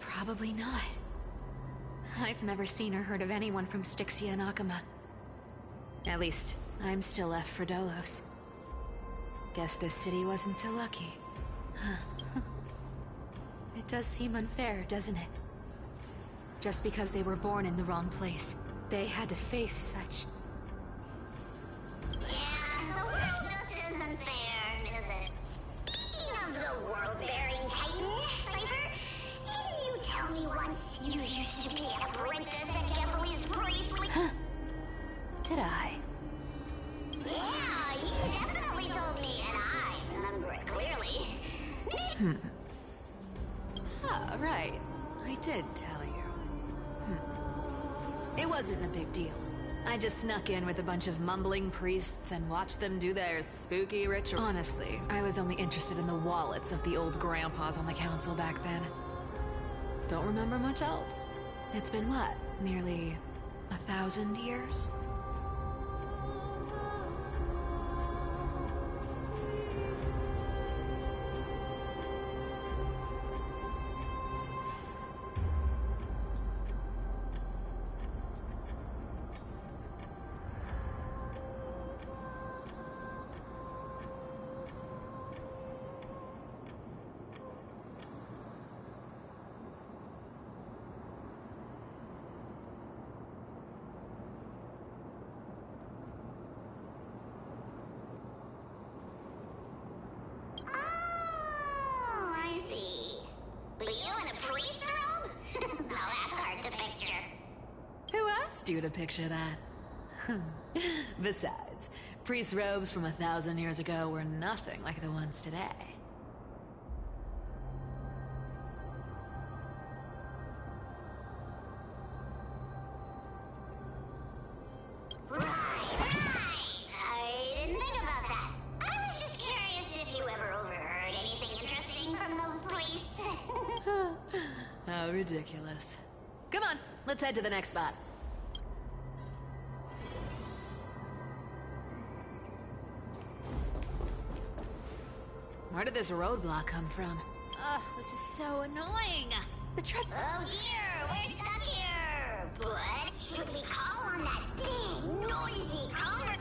Probably not. I've never seen or heard of anyone from Styxia and Akuma. At least, I'm still left for Dolos. Guess this city wasn't so lucky. Huh. It does seem unfair, doesn't it? Just because they were born in the wrong place, they had to face such... Yeah, the world just isn't fair, is it? Speaking of the world-bearing titan, Cypher, didn't you tell me once you used to be an apprentice at Kepali's priestly? Huh. Did I? Yeah, you definitely told me, and I remember it clearly. Ah, right. I did tell you. It wasn't a big deal. I just snuck in with a bunch of mumbling priests and watched them do their spooky ritual. Honestly, I was only interested in the wallets of the old grandpas on the council back then. Don't remember much else. It's been what? Nearly 1,000 years? Oh, I see. But you in a priest robe? No, that's hard to picture. Who asked you to picture that? Besides, priest robes from 1,000 years ago were nothing like the ones today. Right. I didn't think about that. I was just curious if you ever overheard anything interesting from those priests. How ridiculous. Come on, let's head to the next spot. Where did this roadblock come from? Ugh, this is so annoying. The treasure. Oh dear, we're stuck here. What? Should we call on that big, noisy car?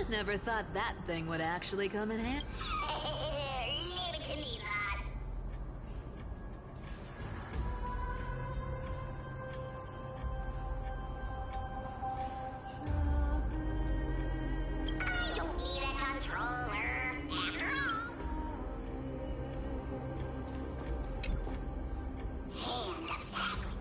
Never thought that thing would actually come in handy. Leave it to me, lass. I don't need a controller, after all. Hand of sacrifice.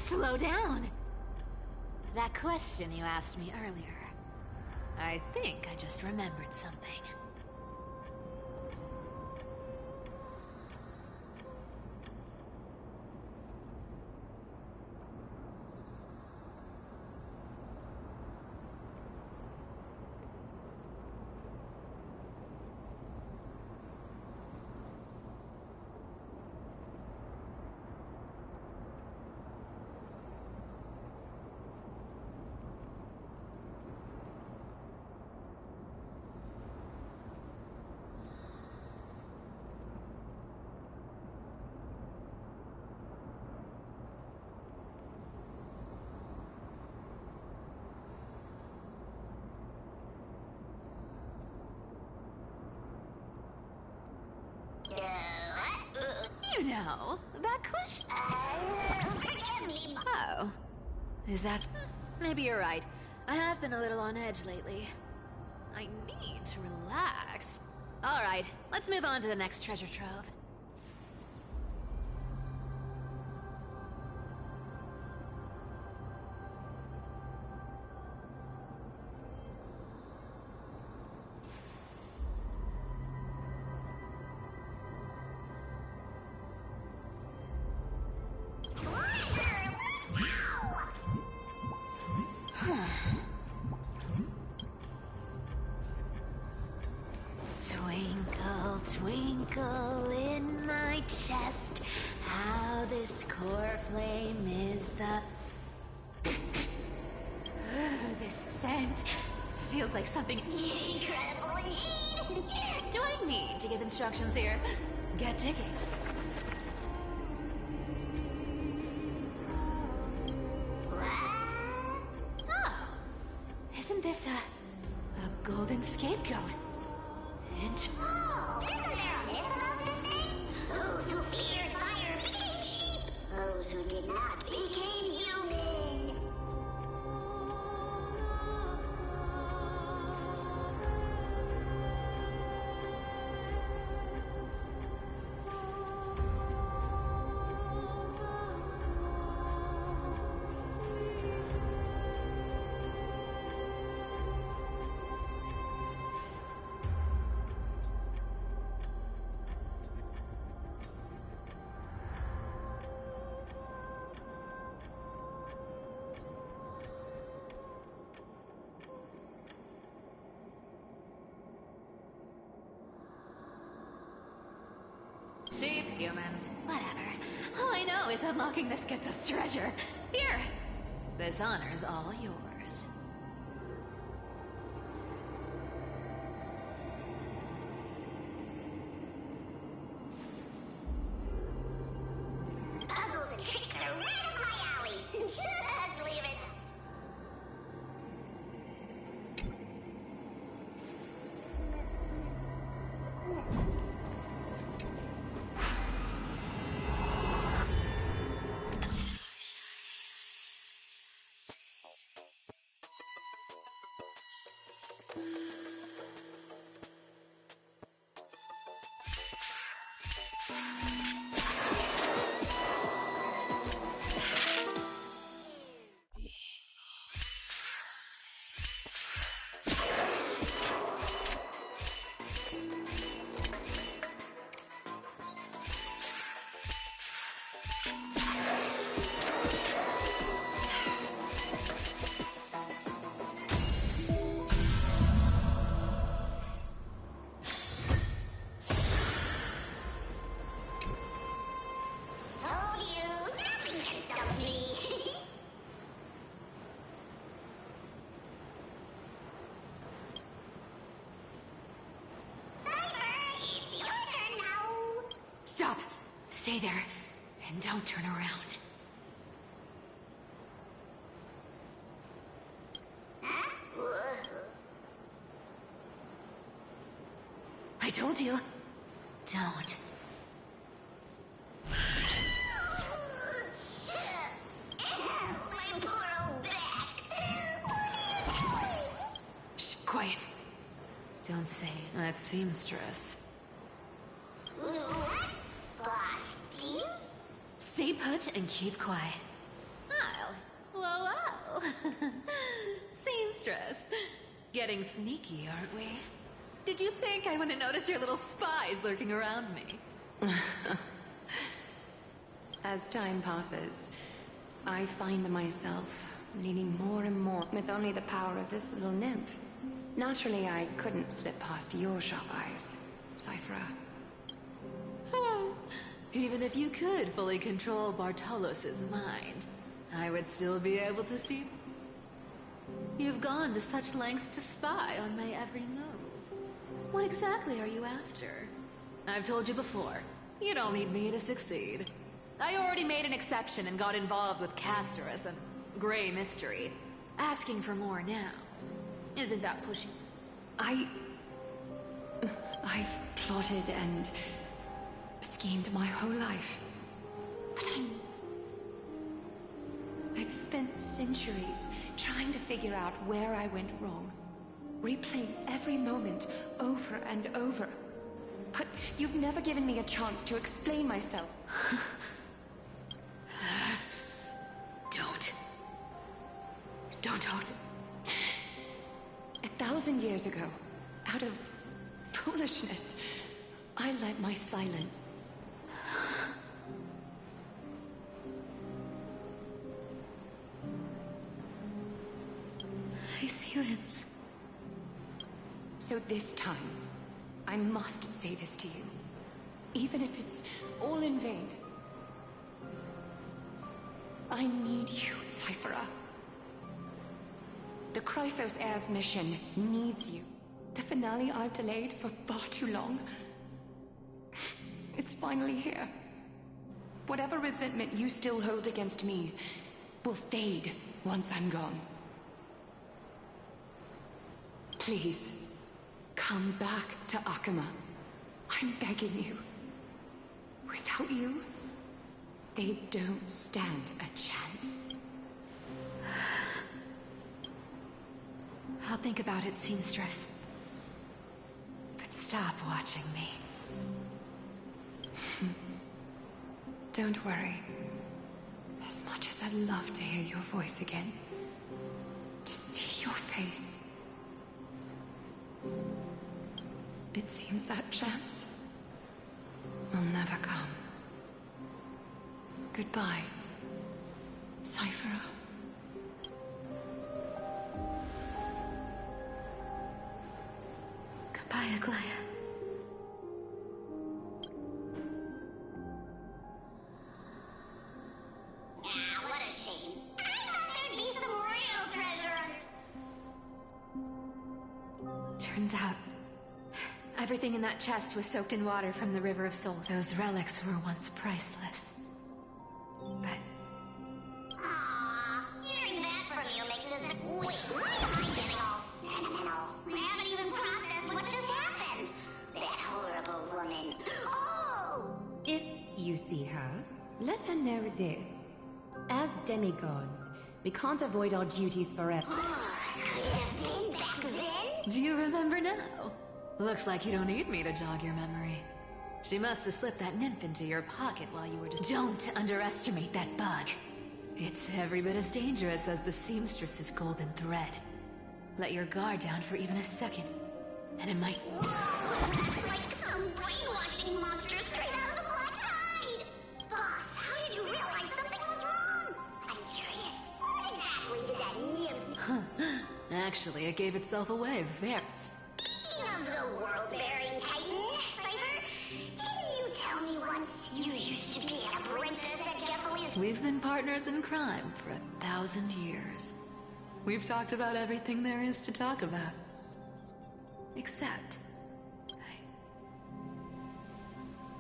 Slow down. That question you asked me earlier. I think I just remembered something. You know, that question... Forgive me. Oh. Is that... Maybe you're right. I have been a little on edge lately. I need to relax. Alright, let's move on to the next treasure trove. Twinkle, twinkle in my chest, how this core flame is the... This scent feels like something Incredible indeed. Do I need to give instructions here? Get digging. Oh, isn't this a golden scapegoat? Oh, isn't there a myth about this thing? Those who feared fire became sheep. Those who did not became human. Sheep, humans, whatever. All I know is unlocking this gets us treasure. Here! This honor's all yours. Puzzles and tricks are right up my alley. Just leave it. Told you, nothing can stop me. Cypher, it's your turn now. Stop! Stay there, and don't turn around. I told you, don't. My poor old back. What are you doing? Shh, quiet. Don't say that seamstress. What? Boss Dean? Stay put and keep quiet. Seamstress. Getting sneaky, aren't we? Did you think I wouldn't notice your little spies lurking around me? As time passes, I find myself needing more and more with only the power of this little nymph. Naturally, I couldn't slip past your sharp eyes, Cyphera. Even if you could fully control Bartolos's mind, I would still be able to see. You've gone to such lengths to spy on my every move. What exactly are you after? I've told you before, you don't need me to succeed. I already made an exception and got involved with Castorus and Grey Mystery. Asking for more now. Isn't that pushing? I've plotted and schemed my whole life. But I've spent centuries trying to figure out where I went wrong. Replaying every moment over and over. But you've never given me a chance to explain myself. Don't talk to... 1,000 years ago, out of foolishness, I let my silence. My silence. So this time, I must say this to you, even if it's all in vain. I need you, Cyphera. The Chrysos Heir's mission needs you. The finale I've delayed for far too long. It's finally here. Whatever resentment you still hold against me will fade once I'm gone. Please, come back to Akama. I'm begging you. Without you, they don't stand a chance. I'll think about it, Seamstress. But stop watching me. Don't worry. As much as I'd love to hear your voice again, to see your face, it seems that chance will never come. Goodbye, Cyphera. Goodbye, Aglaya. What a shame. I thought there'd be some real treasure under... Turns out, everything in that chest was soaked in water from the River of Souls. Those relics were once priceless. But... Aww, hearing that from you makes it... Wait, why am I getting all sentimental? I haven't even processed what just happened. That horrible woman. Oh! If you see her, let her know this. As demigods, we can't avoid our duties forever. Could it have been back then? Do you remember now? Looks like you don't need me to jog your memory. She must have slipped that nymph into your pocket while you were just... Don't underestimate that bug. It's every bit as dangerous as the seamstress's golden thread. Let your guard down for even a second, and it might... Whoa! That's like some brainwashing monster straight out of the Black Tide! Boss, how did you realize something was wrong? I'm curious. What exactly did that nymph... Actually, it gave itself away very... Speaking of the world-bearing titan, Cypher, didn't you tell me once you used to be an apprentice at Kefali's... We've been partners in crime for 1,000 years. We've talked about everything there is to talk about. Except...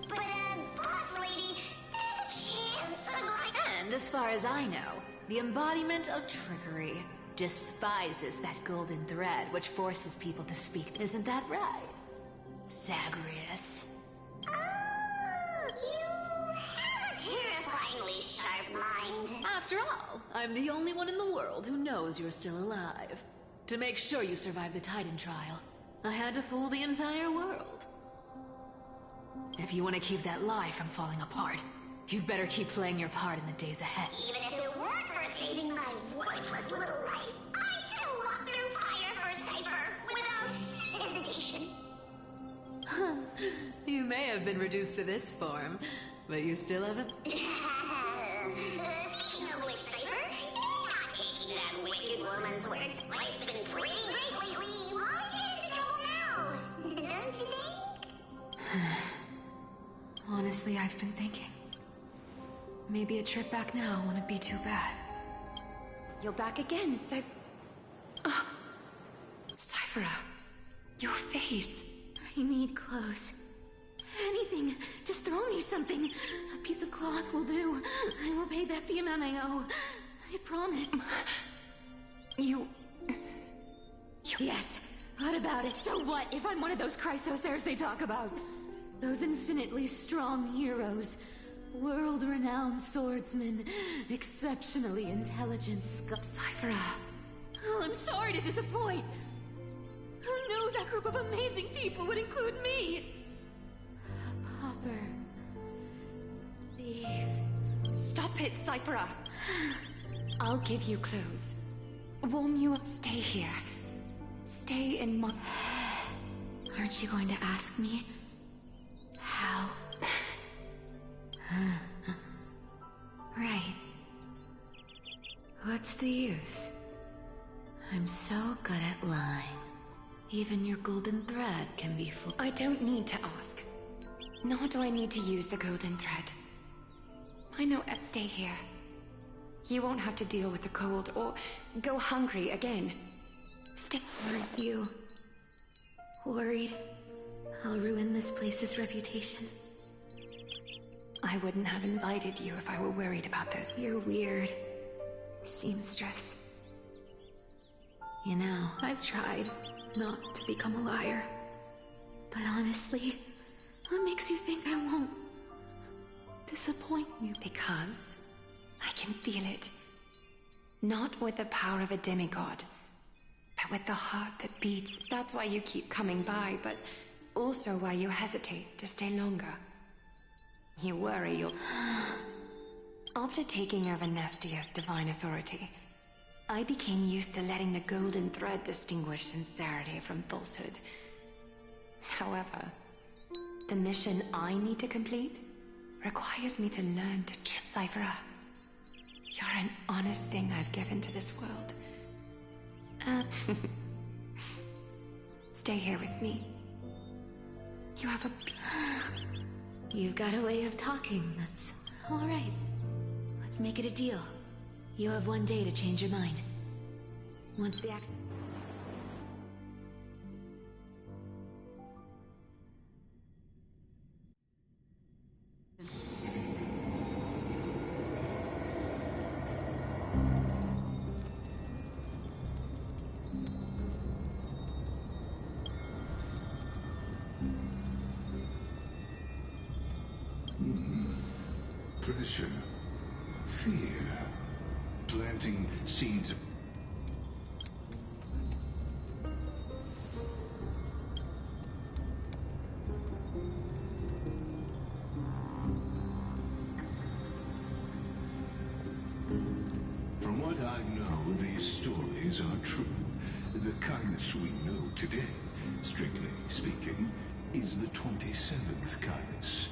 But, boss lady, there's a chance And as far as I know, the embodiment of trickery despises that golden thread which forces people to speak. Isn't that right, Zagreus? You have a terrifyingly sharp mind. After all, I'm the only one in the world who knows you're still alive. To make sure you survive the Titan trial, I had to fool the entire world. If you want to keep that lie from falling apart, You'd better keep playing your part in the days ahead. Even if it weren't for saving my worthless little life, I'd still walk through fire for Cypher without hesitation. You may have been reduced to this form, but you still haven't. Speaking of which, Cypher, you're not taking that wicked woman's words. Life's been pretty great lately. Why get into trouble now? Don't you think? Honestly, I've been thinking. Maybe a trip back now wouldn't be too bad. You're back again, Cyphera. Your face. I need clothes. Anything. Just throw me something. A piece of cloth will do. I will pay back the amount I owe. I promise. Yes. What about it? So what if I'm one of those chrysosairs they talk about? Those infinitely strong heroes. World-renowned swordsmen. Exceptionally intelligent Cyphera. Oh, I'm sorry to disappoint. Who knew that group of amazing people would include me? A pauper. Thief. Stop it, Cyphera. I'll give you clothes. Warm you up. Stay here. Stay in my... Aren't you going to ask me? How? Right. What's the use? I'm so good at lying. Even your golden thread can be full. I don't need to ask. Nor do I need to use the golden thread. I know. Stay here. You won't have to deal with the cold or go hungry again. Stay. Aren't you worried I'll ruin this place's reputation? I wouldn't have invited you if I were worried about those. You're weird, seamstress. You know, I've tried not to become a liar. But honestly, what makes you think I won't disappoint you? Because I can feel it. Not with the power of a demigod, but with the heart that beats. That's why you keep coming by, but also why you hesitate to stay longer. You worry you'll... After taking over Nestia's divine authority, I became used to letting the golden thread distinguish sincerity from falsehood. However, the mission I need to complete requires me to learn to trust Cyphera. You're an honest thing I've given to this world. Stay here with me. You have a... You've got a way of talking, that's all right. Let's make it a deal. You have 1 day to change your mind. Once the act... Pressure, fear, planting seeds. From what I know, these stories are true. The kindness we know today, strictly speaking, is the 27th kindness.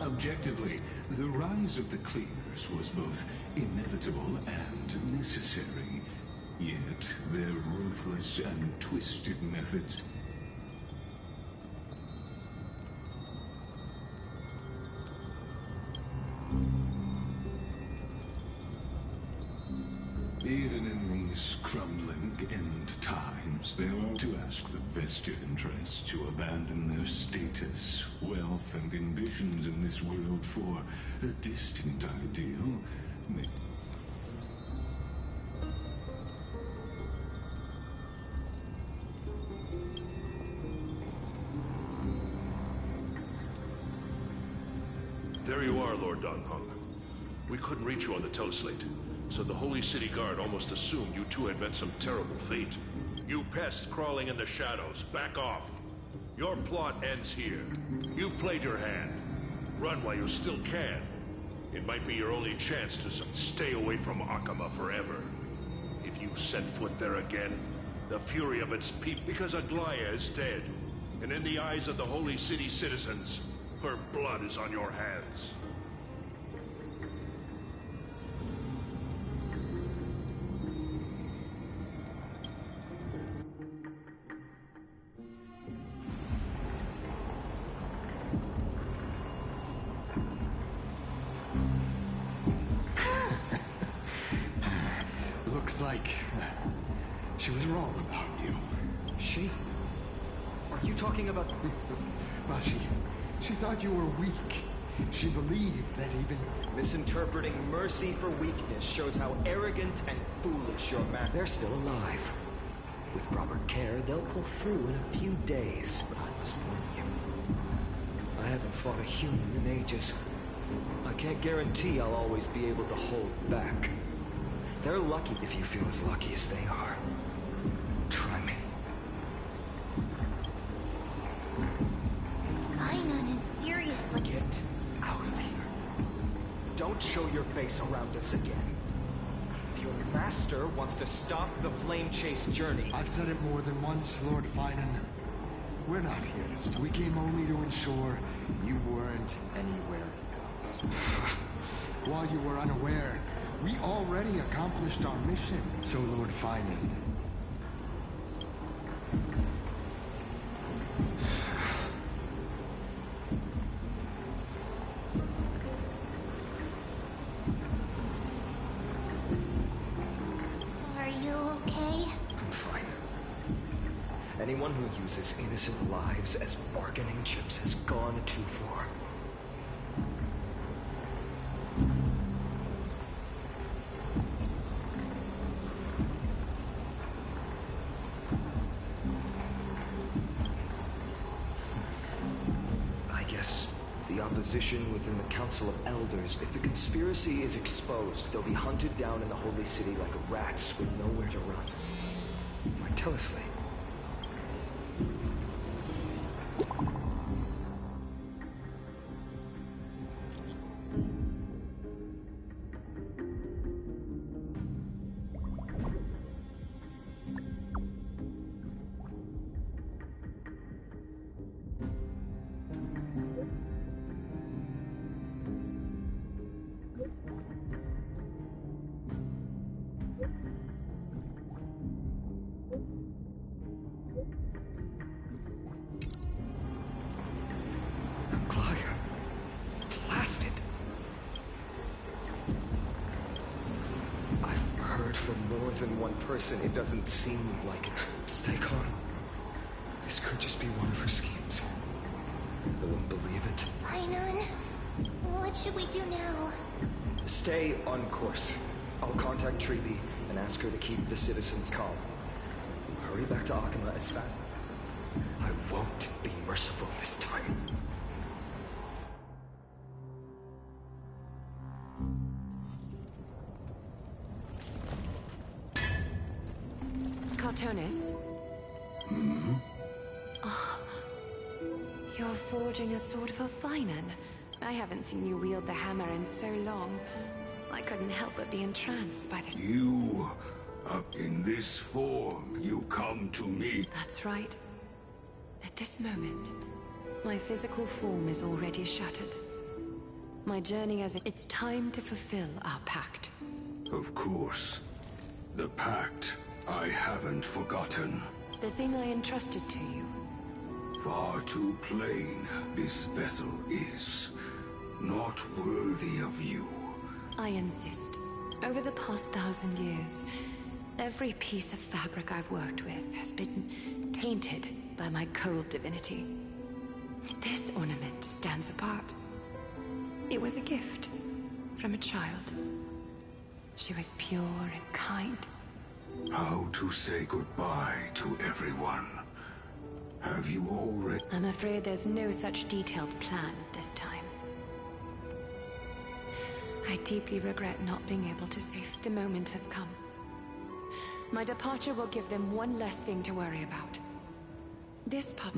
Objectively, the rise of the Cleaners was both inevitable and necessary. Yet, their ruthless and twisted methods... Even in these crumbling end times, they are to ask the vested interests to abandon their status, wealth, and ambitions in this world for a distant ideal. There you are, Lord Donghung. We couldn't reach you on the teleslate, so the Holy City Guard almost assumed you two had met some terrible fate. You pests crawling in the shadows, back off. Your plot ends here. You played your hand. Run while you still can. It might be your only chance to stay away from Akama forever. If you set foot there again, the fury of its people, because Aglaya is dead, and in the eyes of the Holy City citizens, her blood is on your hands. Looks like she was wrong about you. She? Are you talking about... Well, she thought you were weak. She believed that even... Misinterpreting mercy for weakness shows how arrogant and foolish your man... They're still alive. With proper care, they'll pull through in a few days. But I must warn you. I haven't fought a human in ages. I can't guarantee I'll always be able to hold back. They're lucky if you feel as lucky as they are. Try me. Kainan is seriously... Get out of here. Don't show your face around us again. If your master wants to stop the flame chase journey... I've said it more than once, Lord Finan. We're not here to stop. We came only to ensure you weren't anywhere else. While you were unaware, we already accomplished our mission. So, Lord Finan... Are you okay? I'm fine. Anyone who uses innocent lives as bargaining chips has gone too far. I guess the opposition within the Council of Elders, if the conspiracy is exposed, they'll be hunted down in the Holy City like rats with nowhere to run. My teleslate. Than one person, it doesn't seem like it. Stay calm. This could just be one of her schemes. I won't believe it. Finan, what should we do now? Stay on course. I'll contact Treeby and ask her to keep the citizens calm. Hurry back to Akama as fast. I won't be merciful this time. Cartonis? Hmm? Oh, you're forging a sword for Finan. I haven't seen you wield the hammer in so long. I couldn't help but be entranced by the... You, in this form, you come to me. That's right. At this moment, my physical form is already shattered. My journey as it's time to fulfill our pact. Of course. The pact. I haven't forgotten. The thing I entrusted to you. Far too plain this vessel is. Not worthy of you. I insist. Over the past 1,000 years, Every piece of fabric I've worked with has been tainted by my cold divinity. This ornament stands apart. It was a gift from a child. She was pure and kind. How to say goodbye to everyone? Have you already... I'm afraid there's no such detailed plan at this time. I deeply regret not being able to say the moment has come. My departure will give them one less thing to worry about. This pup...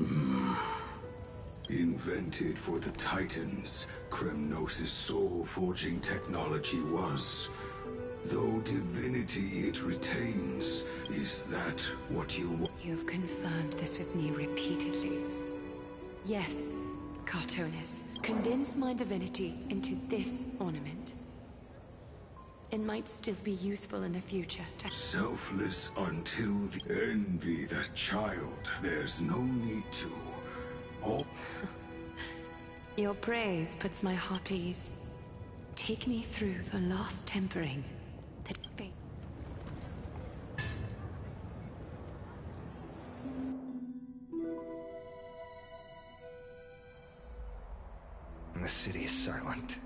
Invented for the Titans, Kremnos' soul-forging technology was. Though divinity it retains, is that what you want? You've confirmed this with me repeatedly. Yes, Cartonis, condense my divinity into this ornament. It might still be useful in the future to... Selfless until the envy that child. There's no need to. Oh. Your praise puts my heart at ease. Take me through the last tempering that fate... The city is silent.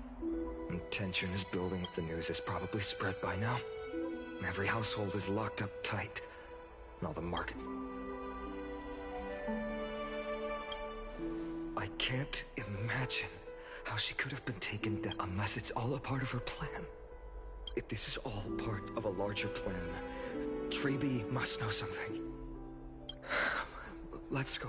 And tension is building. The news is probably spread by now. Every household is locked up tight. And all the markets... I can't imagine how she could have been taken down unless it's all a part of her plan. If this is all part of a larger plan, Treby must know something. Let's go.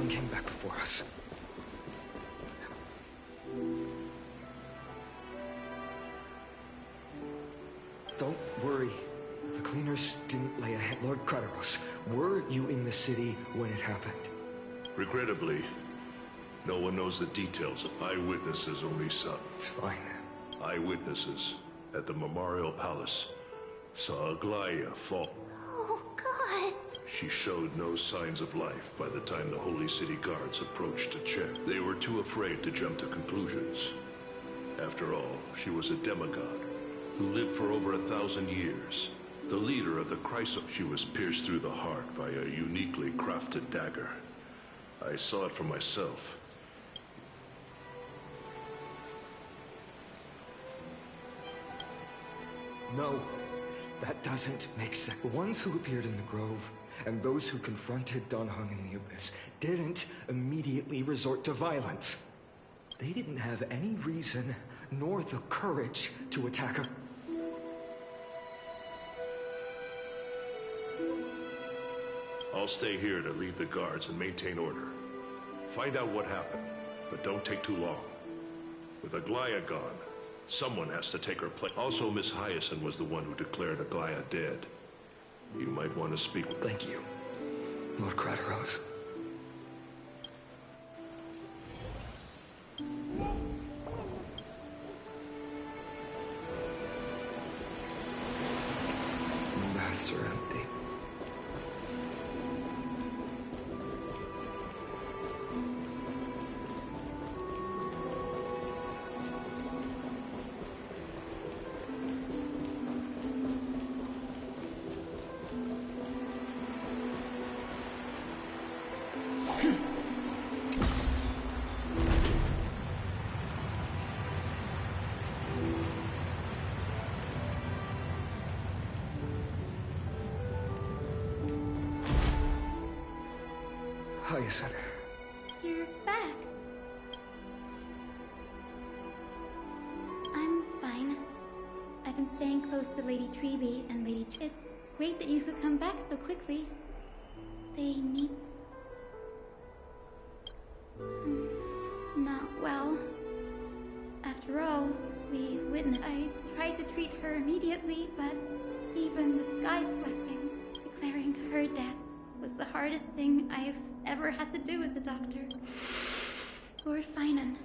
Came back before us. Don't worry. The cleaners didn't lay a hand. Lord Kratos, were you in the city when it happened? Regrettably, no one knows the details. Eyewitnesses only saw. It's fine. Eyewitnesses at the Memorial Palace saw Aglaya fall. Oh, God. She showed no signs of life by the time the Holy City Guards approached to check. They were too afraid to jump to conclusions. After all, she was a demigod who lived for over 1,000 years. The leader of the Chryso. She was pierced through the heart by a uniquely crafted dagger. I saw it for myself. No, that doesn't make sense. The ones who appeared in the grove and those who confronted Don Hung in the Abyss didn't immediately resort to violence. They didn't have any reason nor the courage to attack her. I'll stay here to lead the guards and maintain order. Find out what happened, but don't take too long. With Aglaya gone, someone has to take her place. Also, Miss Hyacinth was the one who declared Aglaya dead. You might want to speak with... Thank you, Lord Kratos. The baths are empty. Hyacinth. You're back. I'm fine. I've been staying close to Lady Treby and Lady... It's great that you could come back so quickly. They need... Not well. After all, we witnessed... I tried to treat her immediately, but even the sky's blessings... Declaring her death was the hardest thing I've ever had to do as a doctor. Lord Finan,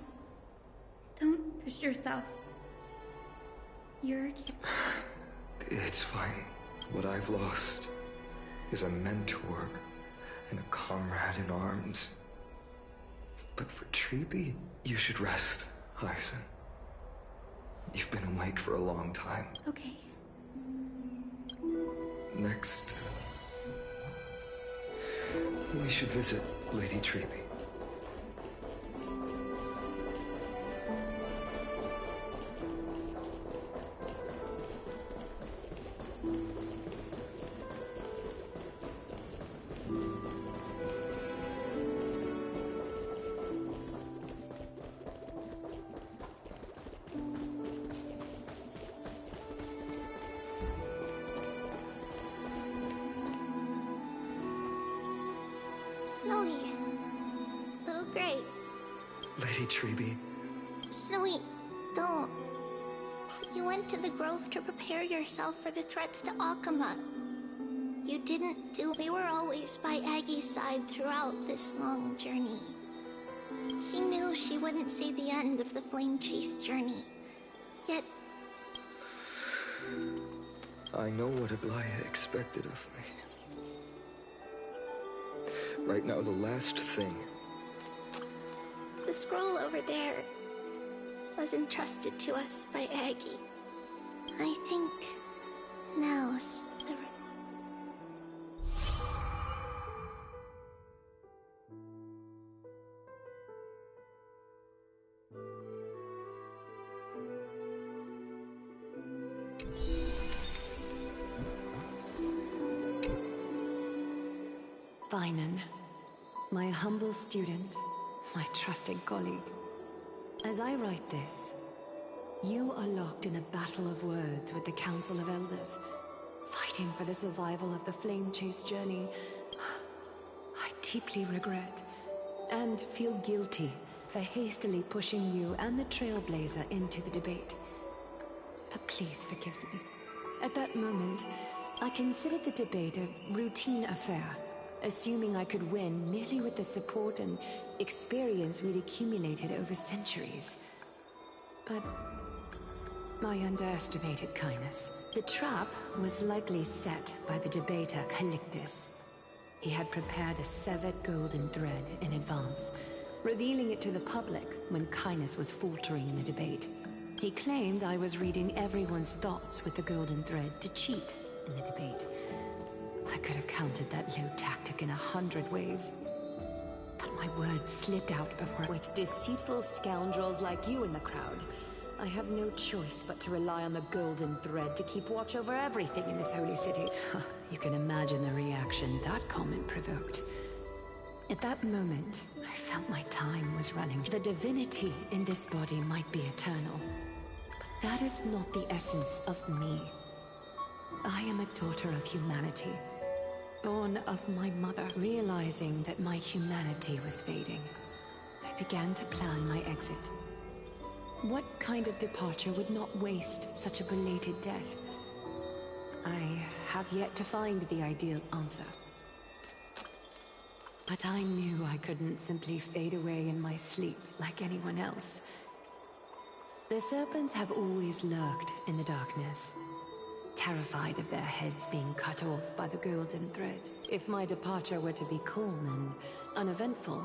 don't push yourself. You're... It's fine. What I've lost is a mentor and a comrade in arms. But for Treeby, you should rest, Hyacin. You've been awake for a long time. Okay. Next, we should visit Lady Treeby. Snowy. Little Gray. Lady Treeby. Snowy, don't. You went to the grove to prepare yourself for the threats to Akama. You didn't do... We were always by Aggie's side throughout this long journey. She knew she wouldn't see the end of the Flame Chase journey. Yet... I know what Aglaya expected of me. Right now, the last thing... The scroll over there was entrusted to us by Aggie. I think now's the... Finan, my humble student, my trusted colleague. As I write this, you are locked in a battle of words with the Council of Elders, fighting for the survival of the Flame Chase journey. I deeply regret and feel guilty for hastily pushing you and the Trailblazer into the debate. But please forgive me. At that moment, I considered the debate a routine affair, assuming I could win merely with the support and experience we'd accumulated over centuries. But I underestimated kindness. The trap was likely set by the debater Calictus. He had prepared a severed golden thread in advance, revealing it to the public when kindness was faltering in the debate. He claimed I was reading everyone's thoughts with the golden thread to cheat in the debate. I could have countered that low tactic in 100 ways. But my words slipped out before. With deceitful scoundrels like you in the crowd, I have no choice but to rely on the golden thread to keep watch over everything in this holy city. You can imagine the reaction that comment provoked. At that moment, I felt my time was running. The divinity in this body might be eternal, but that is not the essence of me. I am a daughter of humanity, born of my mother. Realizing that my humanity was fading, I began to plan my exit. What kind of departure would not waste such a belated death? I have yet to find the ideal answer. But I knew I couldn't simply fade away in my sleep like anyone else. The serpents have always lurked in the darkness, terrified of their heads being cut off by the golden thread. If my departure were to be calm and uneventful,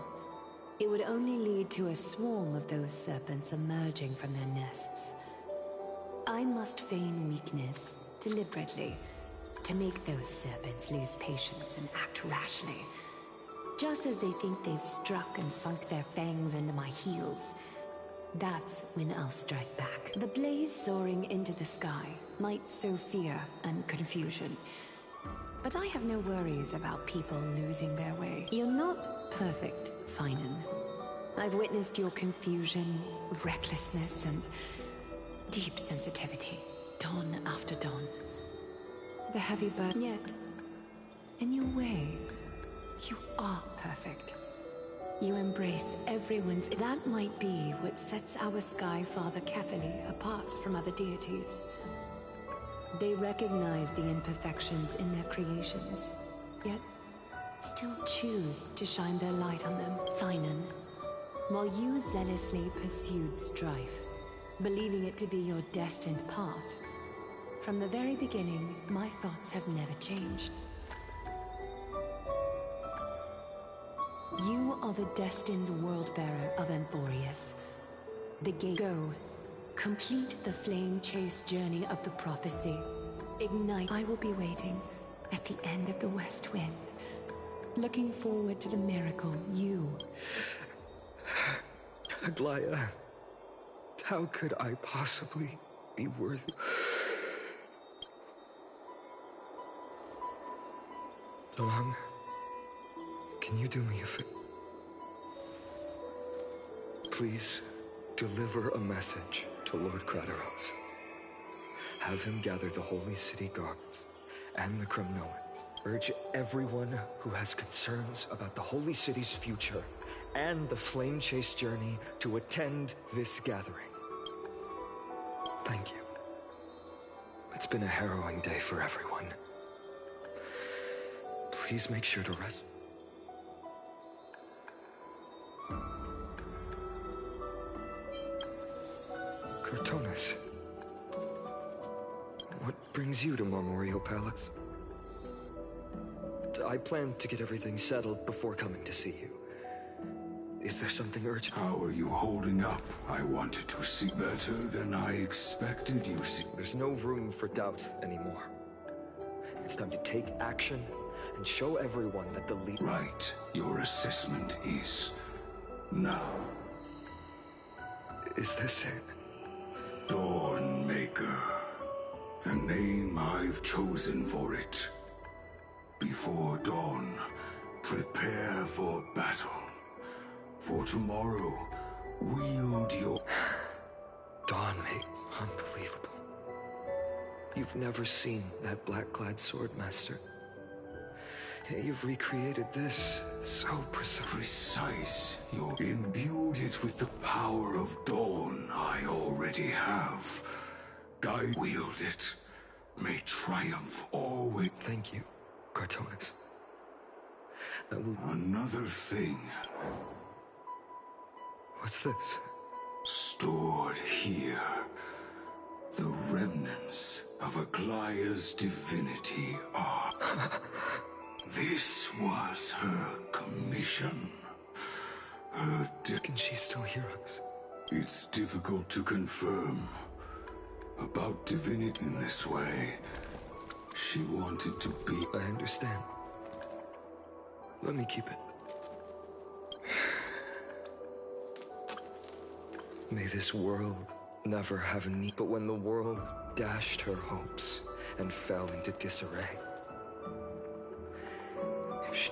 it would only lead to a swarm of those serpents emerging from their nests. I must feign weakness deliberately to make those serpents lose patience and act rashly. Just as they think they've struck and sunk their fangs into my heels, that's when I'll strike back. The blaze soaring into the sky might sow fear and confusion, but I have no worries about people losing their way. You're not perfect, Finan. I've witnessed your confusion, recklessness, and deep sensitivity, dawn after dawn. The heavy burden, yet, in your way, you are perfect. You embrace everyone's... That might be what sets our Sky Father Kefili apart from other deities. They recognize the imperfections in their creations, yet still choose to shine their light on them. Finan, while you zealously pursued strife, believing it to be your destined path, from the very beginning, my thoughts have never changed. You are the destined world-bearer of Amphorius. The gate. Go. Complete the flame-chased journey of the prophecy. Ignite. I will be waiting at the end of the West Wind, looking forward to the miracle you... Aglaya, how could I possibly be worthy? Dongheng, can you do me a favor? Please deliver a message to Lord Craterus. Have him gather the Holy City guards and the Kremnoans. Urge everyone who has concerns about the Holy City's future and the Flame Chase journey to attend this gathering. Thank you. It's been a harrowing day for everyone. Please make sure to rest. Cortonis, what brings you to Marmoreal Palace? I plan to get everything settled before coming to see you. Is there something urgent? How are you holding up? I wanted to see better than I expected you see. There's no room for doubt anymore. It's time to take action and show everyone that the lead... Right. Your assessment is... now. Is this it? Dawnmaker. The name I've chosen for it. Before dawn, prepare for battle. For tomorrow, wield your... Dawnmaker. Unbelievable. You've never seen that black-clad sword master. You've recreated this so precise. You imbued it with the power of dawn I already have. Guide, wield it. May triumph always. Thank you, Cortonis. Another thing. What's this? Stored here. The remnants of Aglaya's divinity are... This was her commission. Can she still hear us? It's difficult to confirm. About divinity in this way. She wanted to be... I understand. Let me keep it. May this world never have a need. But when the world dashed her hopes and fell into disarray, if she...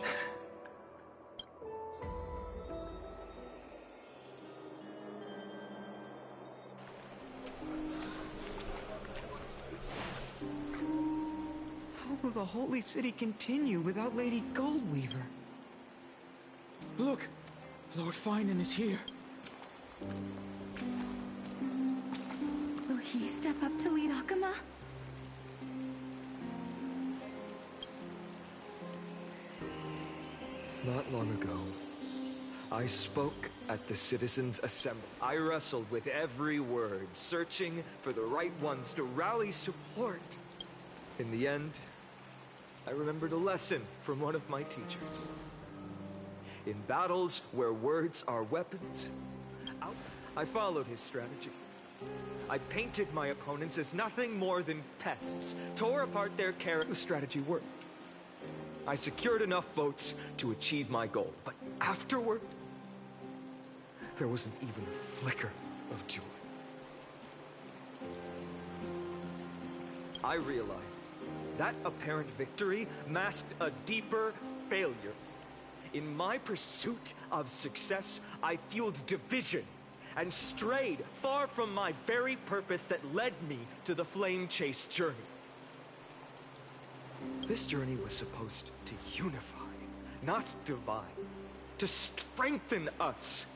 How will the Holy City continue without Lady Goldweaver? Look! Lord Finan is here. Will he step up to lead Akama? Not long ago, I spoke at the Citizens' Assembly. I wrestled with every word, searching for the right ones to rally support. In the end, I remembered a lesson from one of my teachers. In battles where words are weapons, I followed his strategy. I painted my opponents as nothing more than pests, tore apart their character. The strategy worked. I secured enough votes to achieve my goal, but afterward, there wasn't even a flicker of joy. I realized that apparent victory masked a deeper failure. In my pursuit of success, I fueled division and strayed far from my very purpose that led me to the Flame Chase journey. This journey was supposed to unify, not divide. To strengthen us,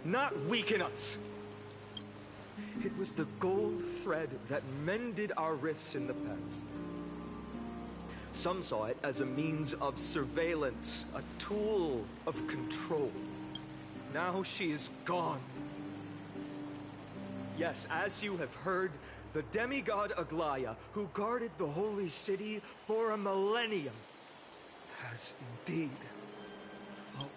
not weaken us. It was the gold thread that mended our rifts in the past. Some saw it as a means of surveillance, a tool of control. Now she is gone. Yes, as you have heard, the demigod Aglaya, who guarded the holy city for a millennium, has indeed fallen.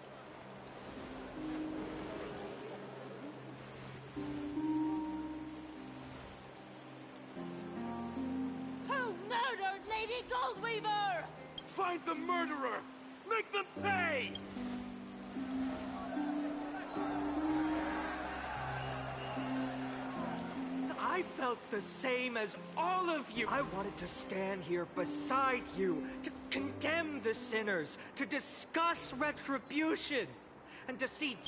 Who murdered Lady Goldweaver? Find the murderer! Make them pay! I felt the same as all of you. I wanted to stand here beside you, to condemn the sinners, to discuss retribution, and to see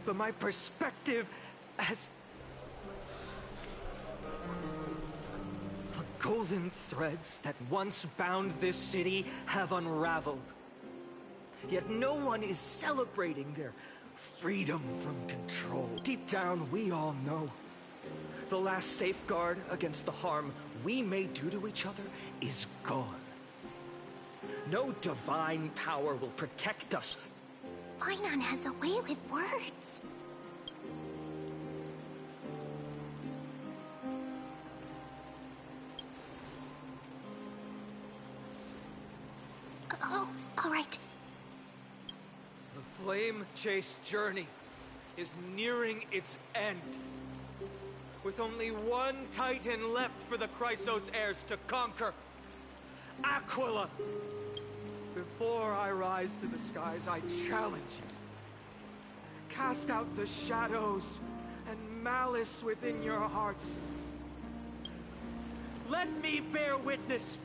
but my perspective has... The golden threads that once bound this city have unraveled. Yet no one is celebrating their freedom from control. Deep down, we all know the last safeguard against the harm we may do to each other is gone. No divine power will protect us. Finon has a way with words. Oh, all right. The flame-chased journey is nearing its end. With only one Titan left for the Chrysos heirs to conquer. Aquila! Before I rise to the skies, I challenge you. Cast out the shadows and malice within your hearts. Let me bear witness.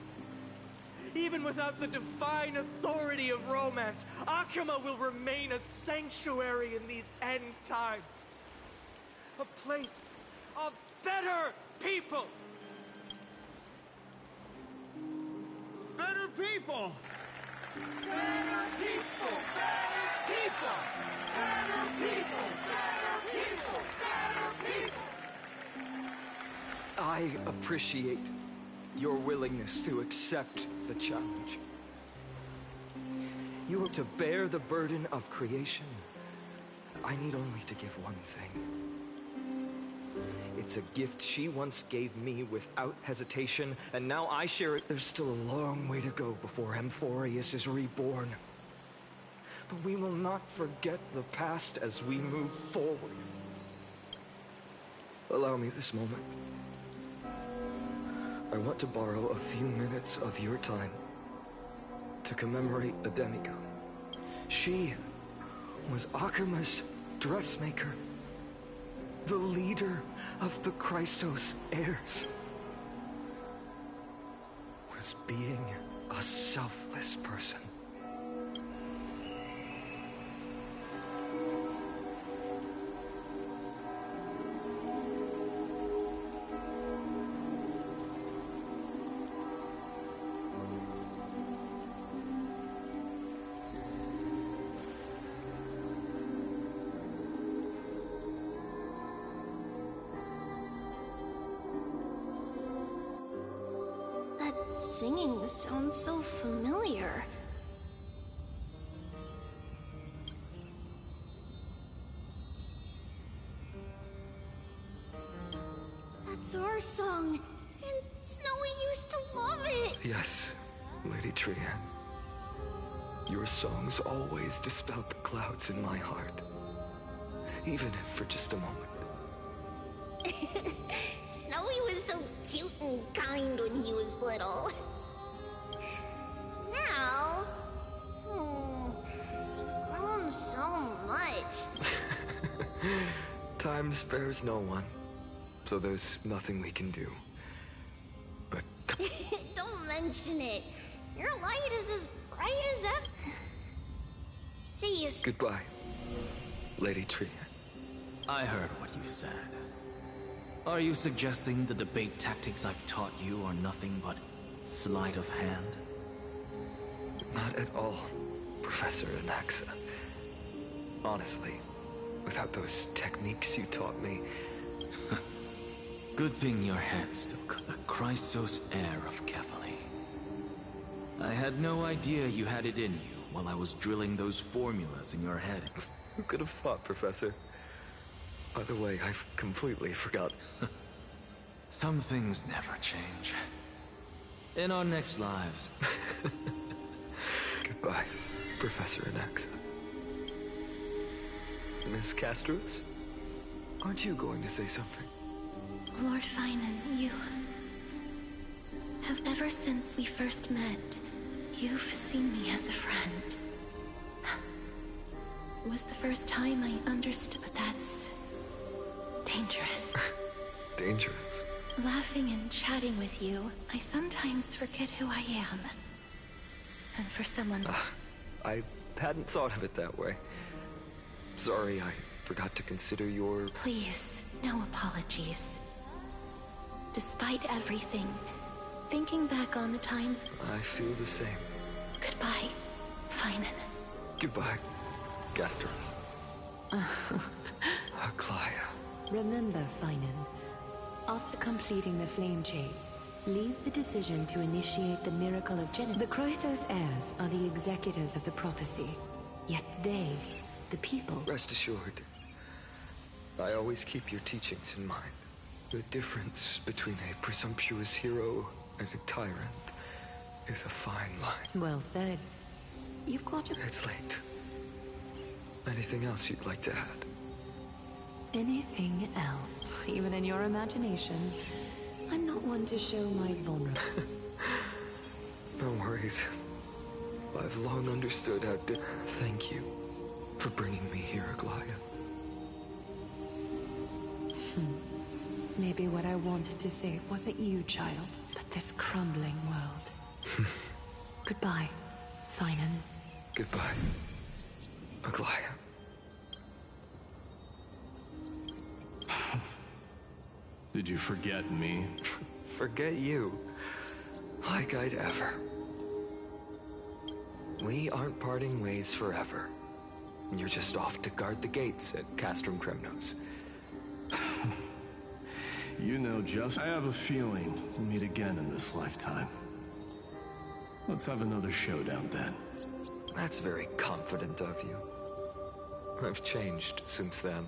Even without the divine authority of romance, Akuma will remain a sanctuary in these end times. A place of better people. Better people! Better people! Better people! Better people! Better people! Better people! I appreciate your willingness to accept the challenge. You are to bear the burden of creation. I need only to give one thing. It's a gift she once gave me without hesitation, and now I share it. There's still a long way to go before Amphorius is reborn. But we will not forget the past as we move forward. Allow me this moment. I want to borrow a few minutes of your time to commemorate a demigod. She was Akuma's dressmaker, the leader of the Chrysos heirs. Was being a selfless person. Singing sounds so familiar. That's our song, and Snowy used to love it. Yes, Lady Trian. Your songs always dispelled the clouds in my heart. Even if for just a moment. Snowy was so cute and kind when he was little. Now, you've grown so much. Time spares no one, so there's nothing we can do. But don't mention it. Your light is as bright as ever. See you. Goodbye, Lady Trian. I heard what you said. Are you suggesting the debate tactics I've taught you are nothing but sleight of hand? Not at all, Professor Anaxa. Honestly, without those techniques you taught me. Good thing your head's still the Chrysos heir of Kefali. I had no idea you had it in you while I was drilling those formulas in your head. Who could have thought, Professor? By the way, I've completely forgot. Some things never change. In our next lives. Goodbye, Professor Anaxa. Miss Castros? Aren't you going to say something? Lord Finan, you have ever since we first met, you've seen me as a friend. It was the first time I understood that's dangerous. Dangerous? Laughing and chatting with you, I sometimes forget who I am. And for someone... I hadn't thought of it that way. Sorry, I forgot to consider your... Please, no apologies. Despite everything, thinking back on the times... I feel the same. Goodbye, Finan. Goodbye, Gastros. Aglaya. Remember, Finan, after completing the flame chase, leave the decision to initiate the miracle of Genesis. The Chrysos heirs are the executors of the prophecy, yet they, the people... Rest assured, I always keep your teachings in mind. The difference between a presumptuous hero and a tyrant is a fine line. Well said. You've got to... It's late. Anything else you'd like to add? Anything else, even in your imagination. I'm not one to show my vulnerability. No worries. I've long understood how to... Thank you for bringing me here, Aglaya. Maybe what I wanted to say wasn't you, child, but this crumbling world. Goodbye, Finan. Goodbye, Aglaya. Did you forget me? Forget you? Like I'd ever. We aren't parting ways forever. You're just off to guard the gates at Castrum Kremnos. You know, I have a feeling we'll meet again in this lifetime. Let's have another showdown then. That's very confident of you. I've changed since then.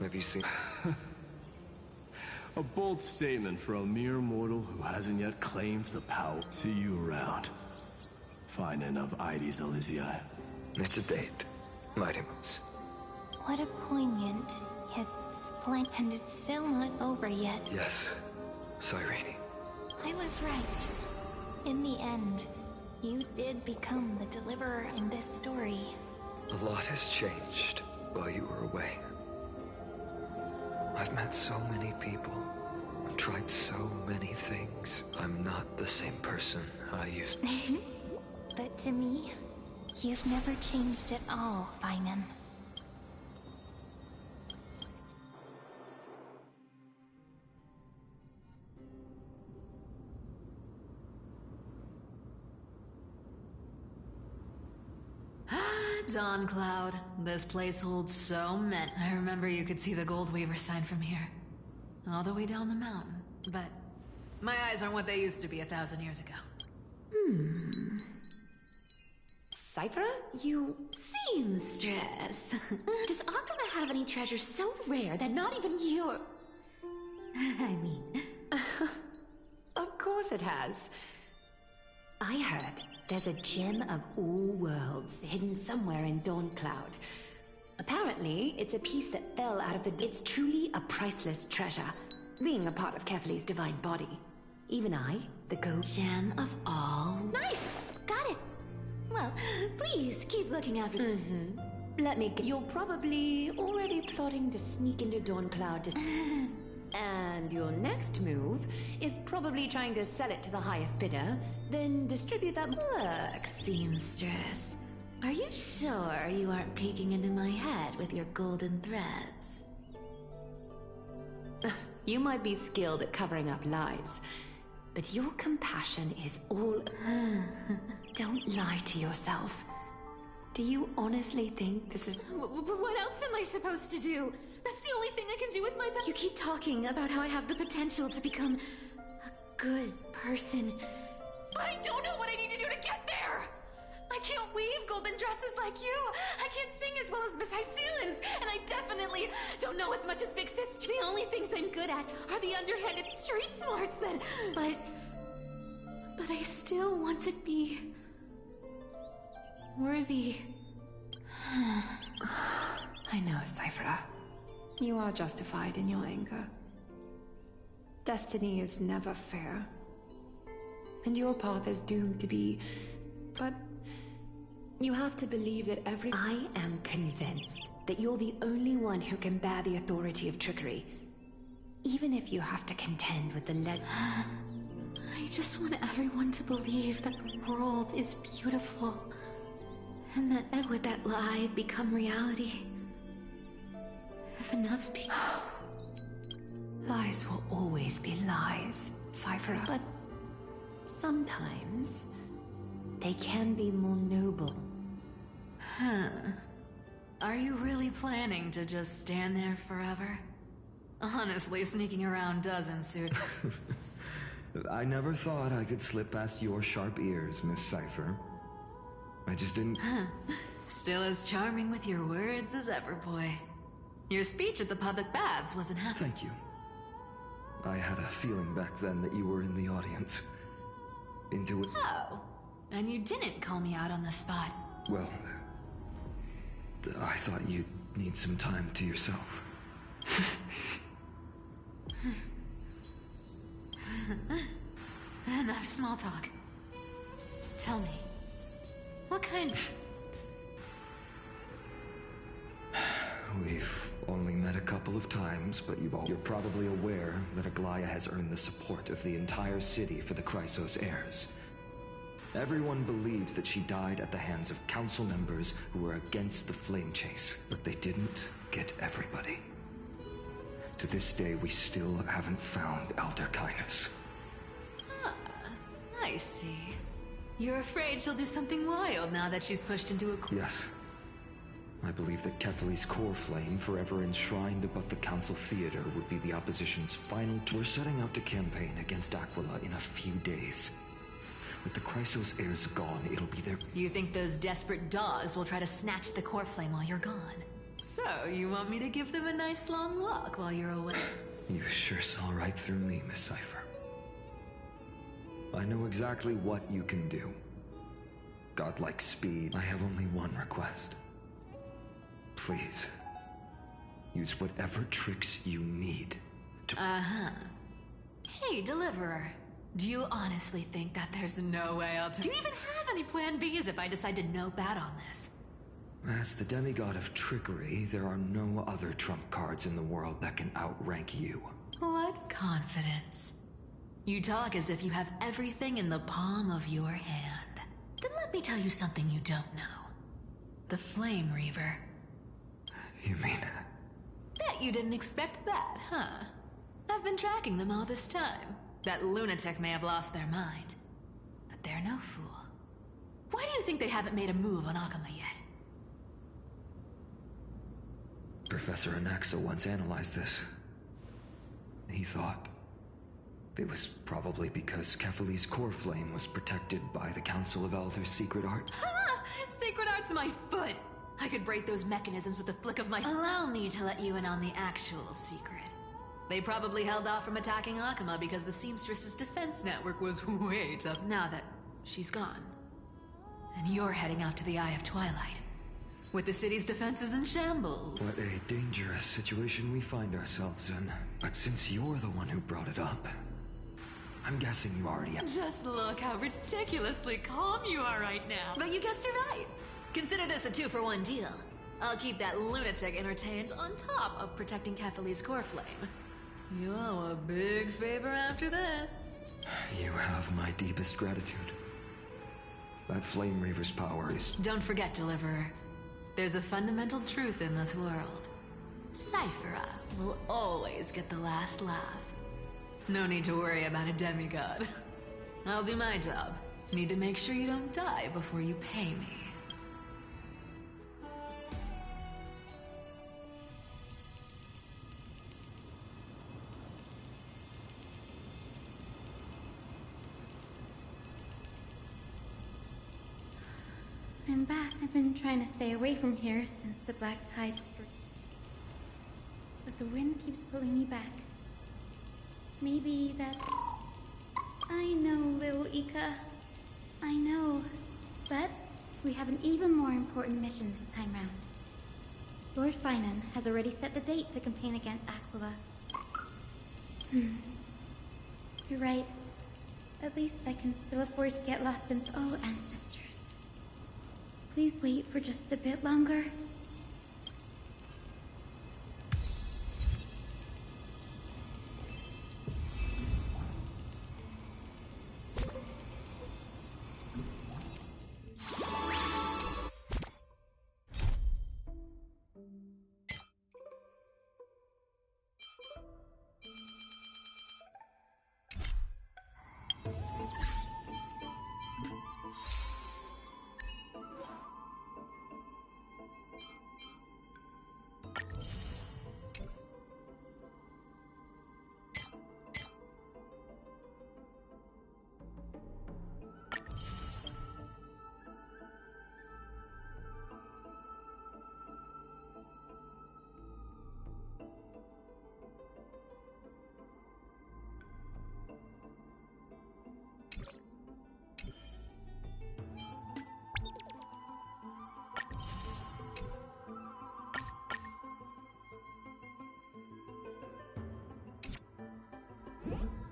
Have you seen... A bold statement for a mere mortal who hasn't yet claimed the power. See you around. Finan of Ides Elysiae. It's a date, Mightymoose. What a poignant, yet splendid... And it's still not over yet. Yes, Cyrene. I was right. In the end, you did become the deliverer in this story. A lot has changed while you were away. I've met so many people, I've tried so many things. I'm not the same person I used to be. But to me, you've never changed at all, Finan. Dawn Cloud. This place holds so many. I remember you could see the Gold Weaver sign from here. All the way down the mountain. But my eyes aren't what they used to be 1,000 years ago. Cypher, you... Seamstress. Does Akama have any treasure so rare that not even your... I mean... Of course it has. I heard there's a gem of all worlds hidden somewhere in Dawn Cloud. Apparently, it's a piece that fell out of the... It's truly a priceless treasure, being a part of Kefali's divine body. Even I, the ghost... Gem of all... Nice! Got it! Well, please keep looking after... Let me get... You're probably already plotting to sneak into Dawn Cloud to... And your next move is probably trying to sell it to the highest bidder, then distribute that... Look, Seamstress. Are you sure you aren't peeking into my head with your golden threads? You might be skilled at covering up lies, but your compassion is all... Don't lie to yourself. Do you honestly think this is... What else am I supposed to do? That's the only thing I can do with my You keep talking about how I have the potential to become a good person. But I don't know what I need to do to get there! I can't weave golden dresses like you! I can't sing as well as Miss Hyceelins! And I definitely don't know as much as Big Sister! The only things I'm good at are the underhanded street smarts that... But I still want to be... worthy. I know, Cypher. You are justified in your anger. Destiny is never fair. And your path is doomed to be... But... you have to believe that I am convinced that you're the only one who can bear the authority of trickery. Even if you have to contend with the I just want everyone to believe that the world is beautiful. And that would that lie become reality? If enough people... Lies will always be lies, Cypher. But sometimes they can be more noble. Huh. Are you really planning to just stand there forever? Honestly, sneaking around doesn't suit. I never thought I could slip past your sharp ears, Miss Cypher. I just didn't... Still as charming with your words as ever, boy. Your speech at the public baths wasn't half... Thank you. I had a feeling back then that you were in the audience. Into it... Oh. And you didn't call me out on the spot. Well... I thought you'd need some time to yourself. Enough small talk. Tell me, what kind... We've only met a couple of times, but you're probably aware that Aglaia has earned the support of the entire city for the Chrysos heirs. Everyone believes that she died at the hands of council members who were against the flame chase, but they didn't get everybody. To this day, we still haven't found Elder Kindness. Ah, I see. You're afraid she'll do something wild now that she's pushed into a... Yes. I believe that Kefali's core flame, forever enshrined above the council theater, would be the opposition's final... We're setting out to campaign against Aquila in a few days. With the Chrysos heirs gone, it'll be their... You think those desperate dogs will try to snatch the core flame while you're gone? So, you want me to give them a nice long walk while you're away? You sure saw right through me, Miss Cypher. I know exactly what you can do. Godlike speed. I have only one request. Please, use whatever tricks you need to... Uh-huh. Hey, Deliverer. Do you honestly think that there's no way I'll... Do you even have any plan Bs if I decide to no bat on this? As the demigod of trickery, there are no other trump cards in the world that can outrank you. What confidence. You talk as if you have everything in the palm of your hand. Then let me tell you something you don't know. The Flame Reaver. You mean... Bet you didn't expect that, huh? I've been tracking them all this time. That lunatic may have lost their mind. But they're no fool. Why do you think they haven't made a move on Akama yet? Professor Anaxa once analyzed this. He thought it was probably because Kefali's core flame was protected by the Council of Elders' secret art. Ha! Sacred art's my foot! I could break those mechanisms with a flick of my... Allow me to let you in on the actual secret. They probably held off from attacking Akama because the Seamstress's defense network was way tough. Now that she's gone, and you're heading out to the Eye of Twilight, with the city's defenses in shambles. What a dangerous situation we find ourselves in. But since you're the one who brought it up, I'm guessing you already have... Just look how ridiculously calm you are right now. But you guessed it right. Consider this a 2-for-1 deal. I'll keep that lunatic entertained on top of protecting Kefali's core flame. You owe a big favor after this. You have my deepest gratitude. That Flame Reaver's power is... Don't forget, Deliverer. There's a fundamental truth in this world. Cyphera will always get the last laugh. No need to worry about a demigod. I'll do my job. Need to make sure you don't die before you pay me. come back. I've been trying to stay away from here since the black tide struck. But the wind keeps pulling me back. Maybe that... I know, little Ika. I know. But we have an even more important mission this time round. Lord Finan has already set the date to campaign against Aquila. You're right. At least I can still afford to get lost in... Oh, ancestors. Please wait for just a bit longer. You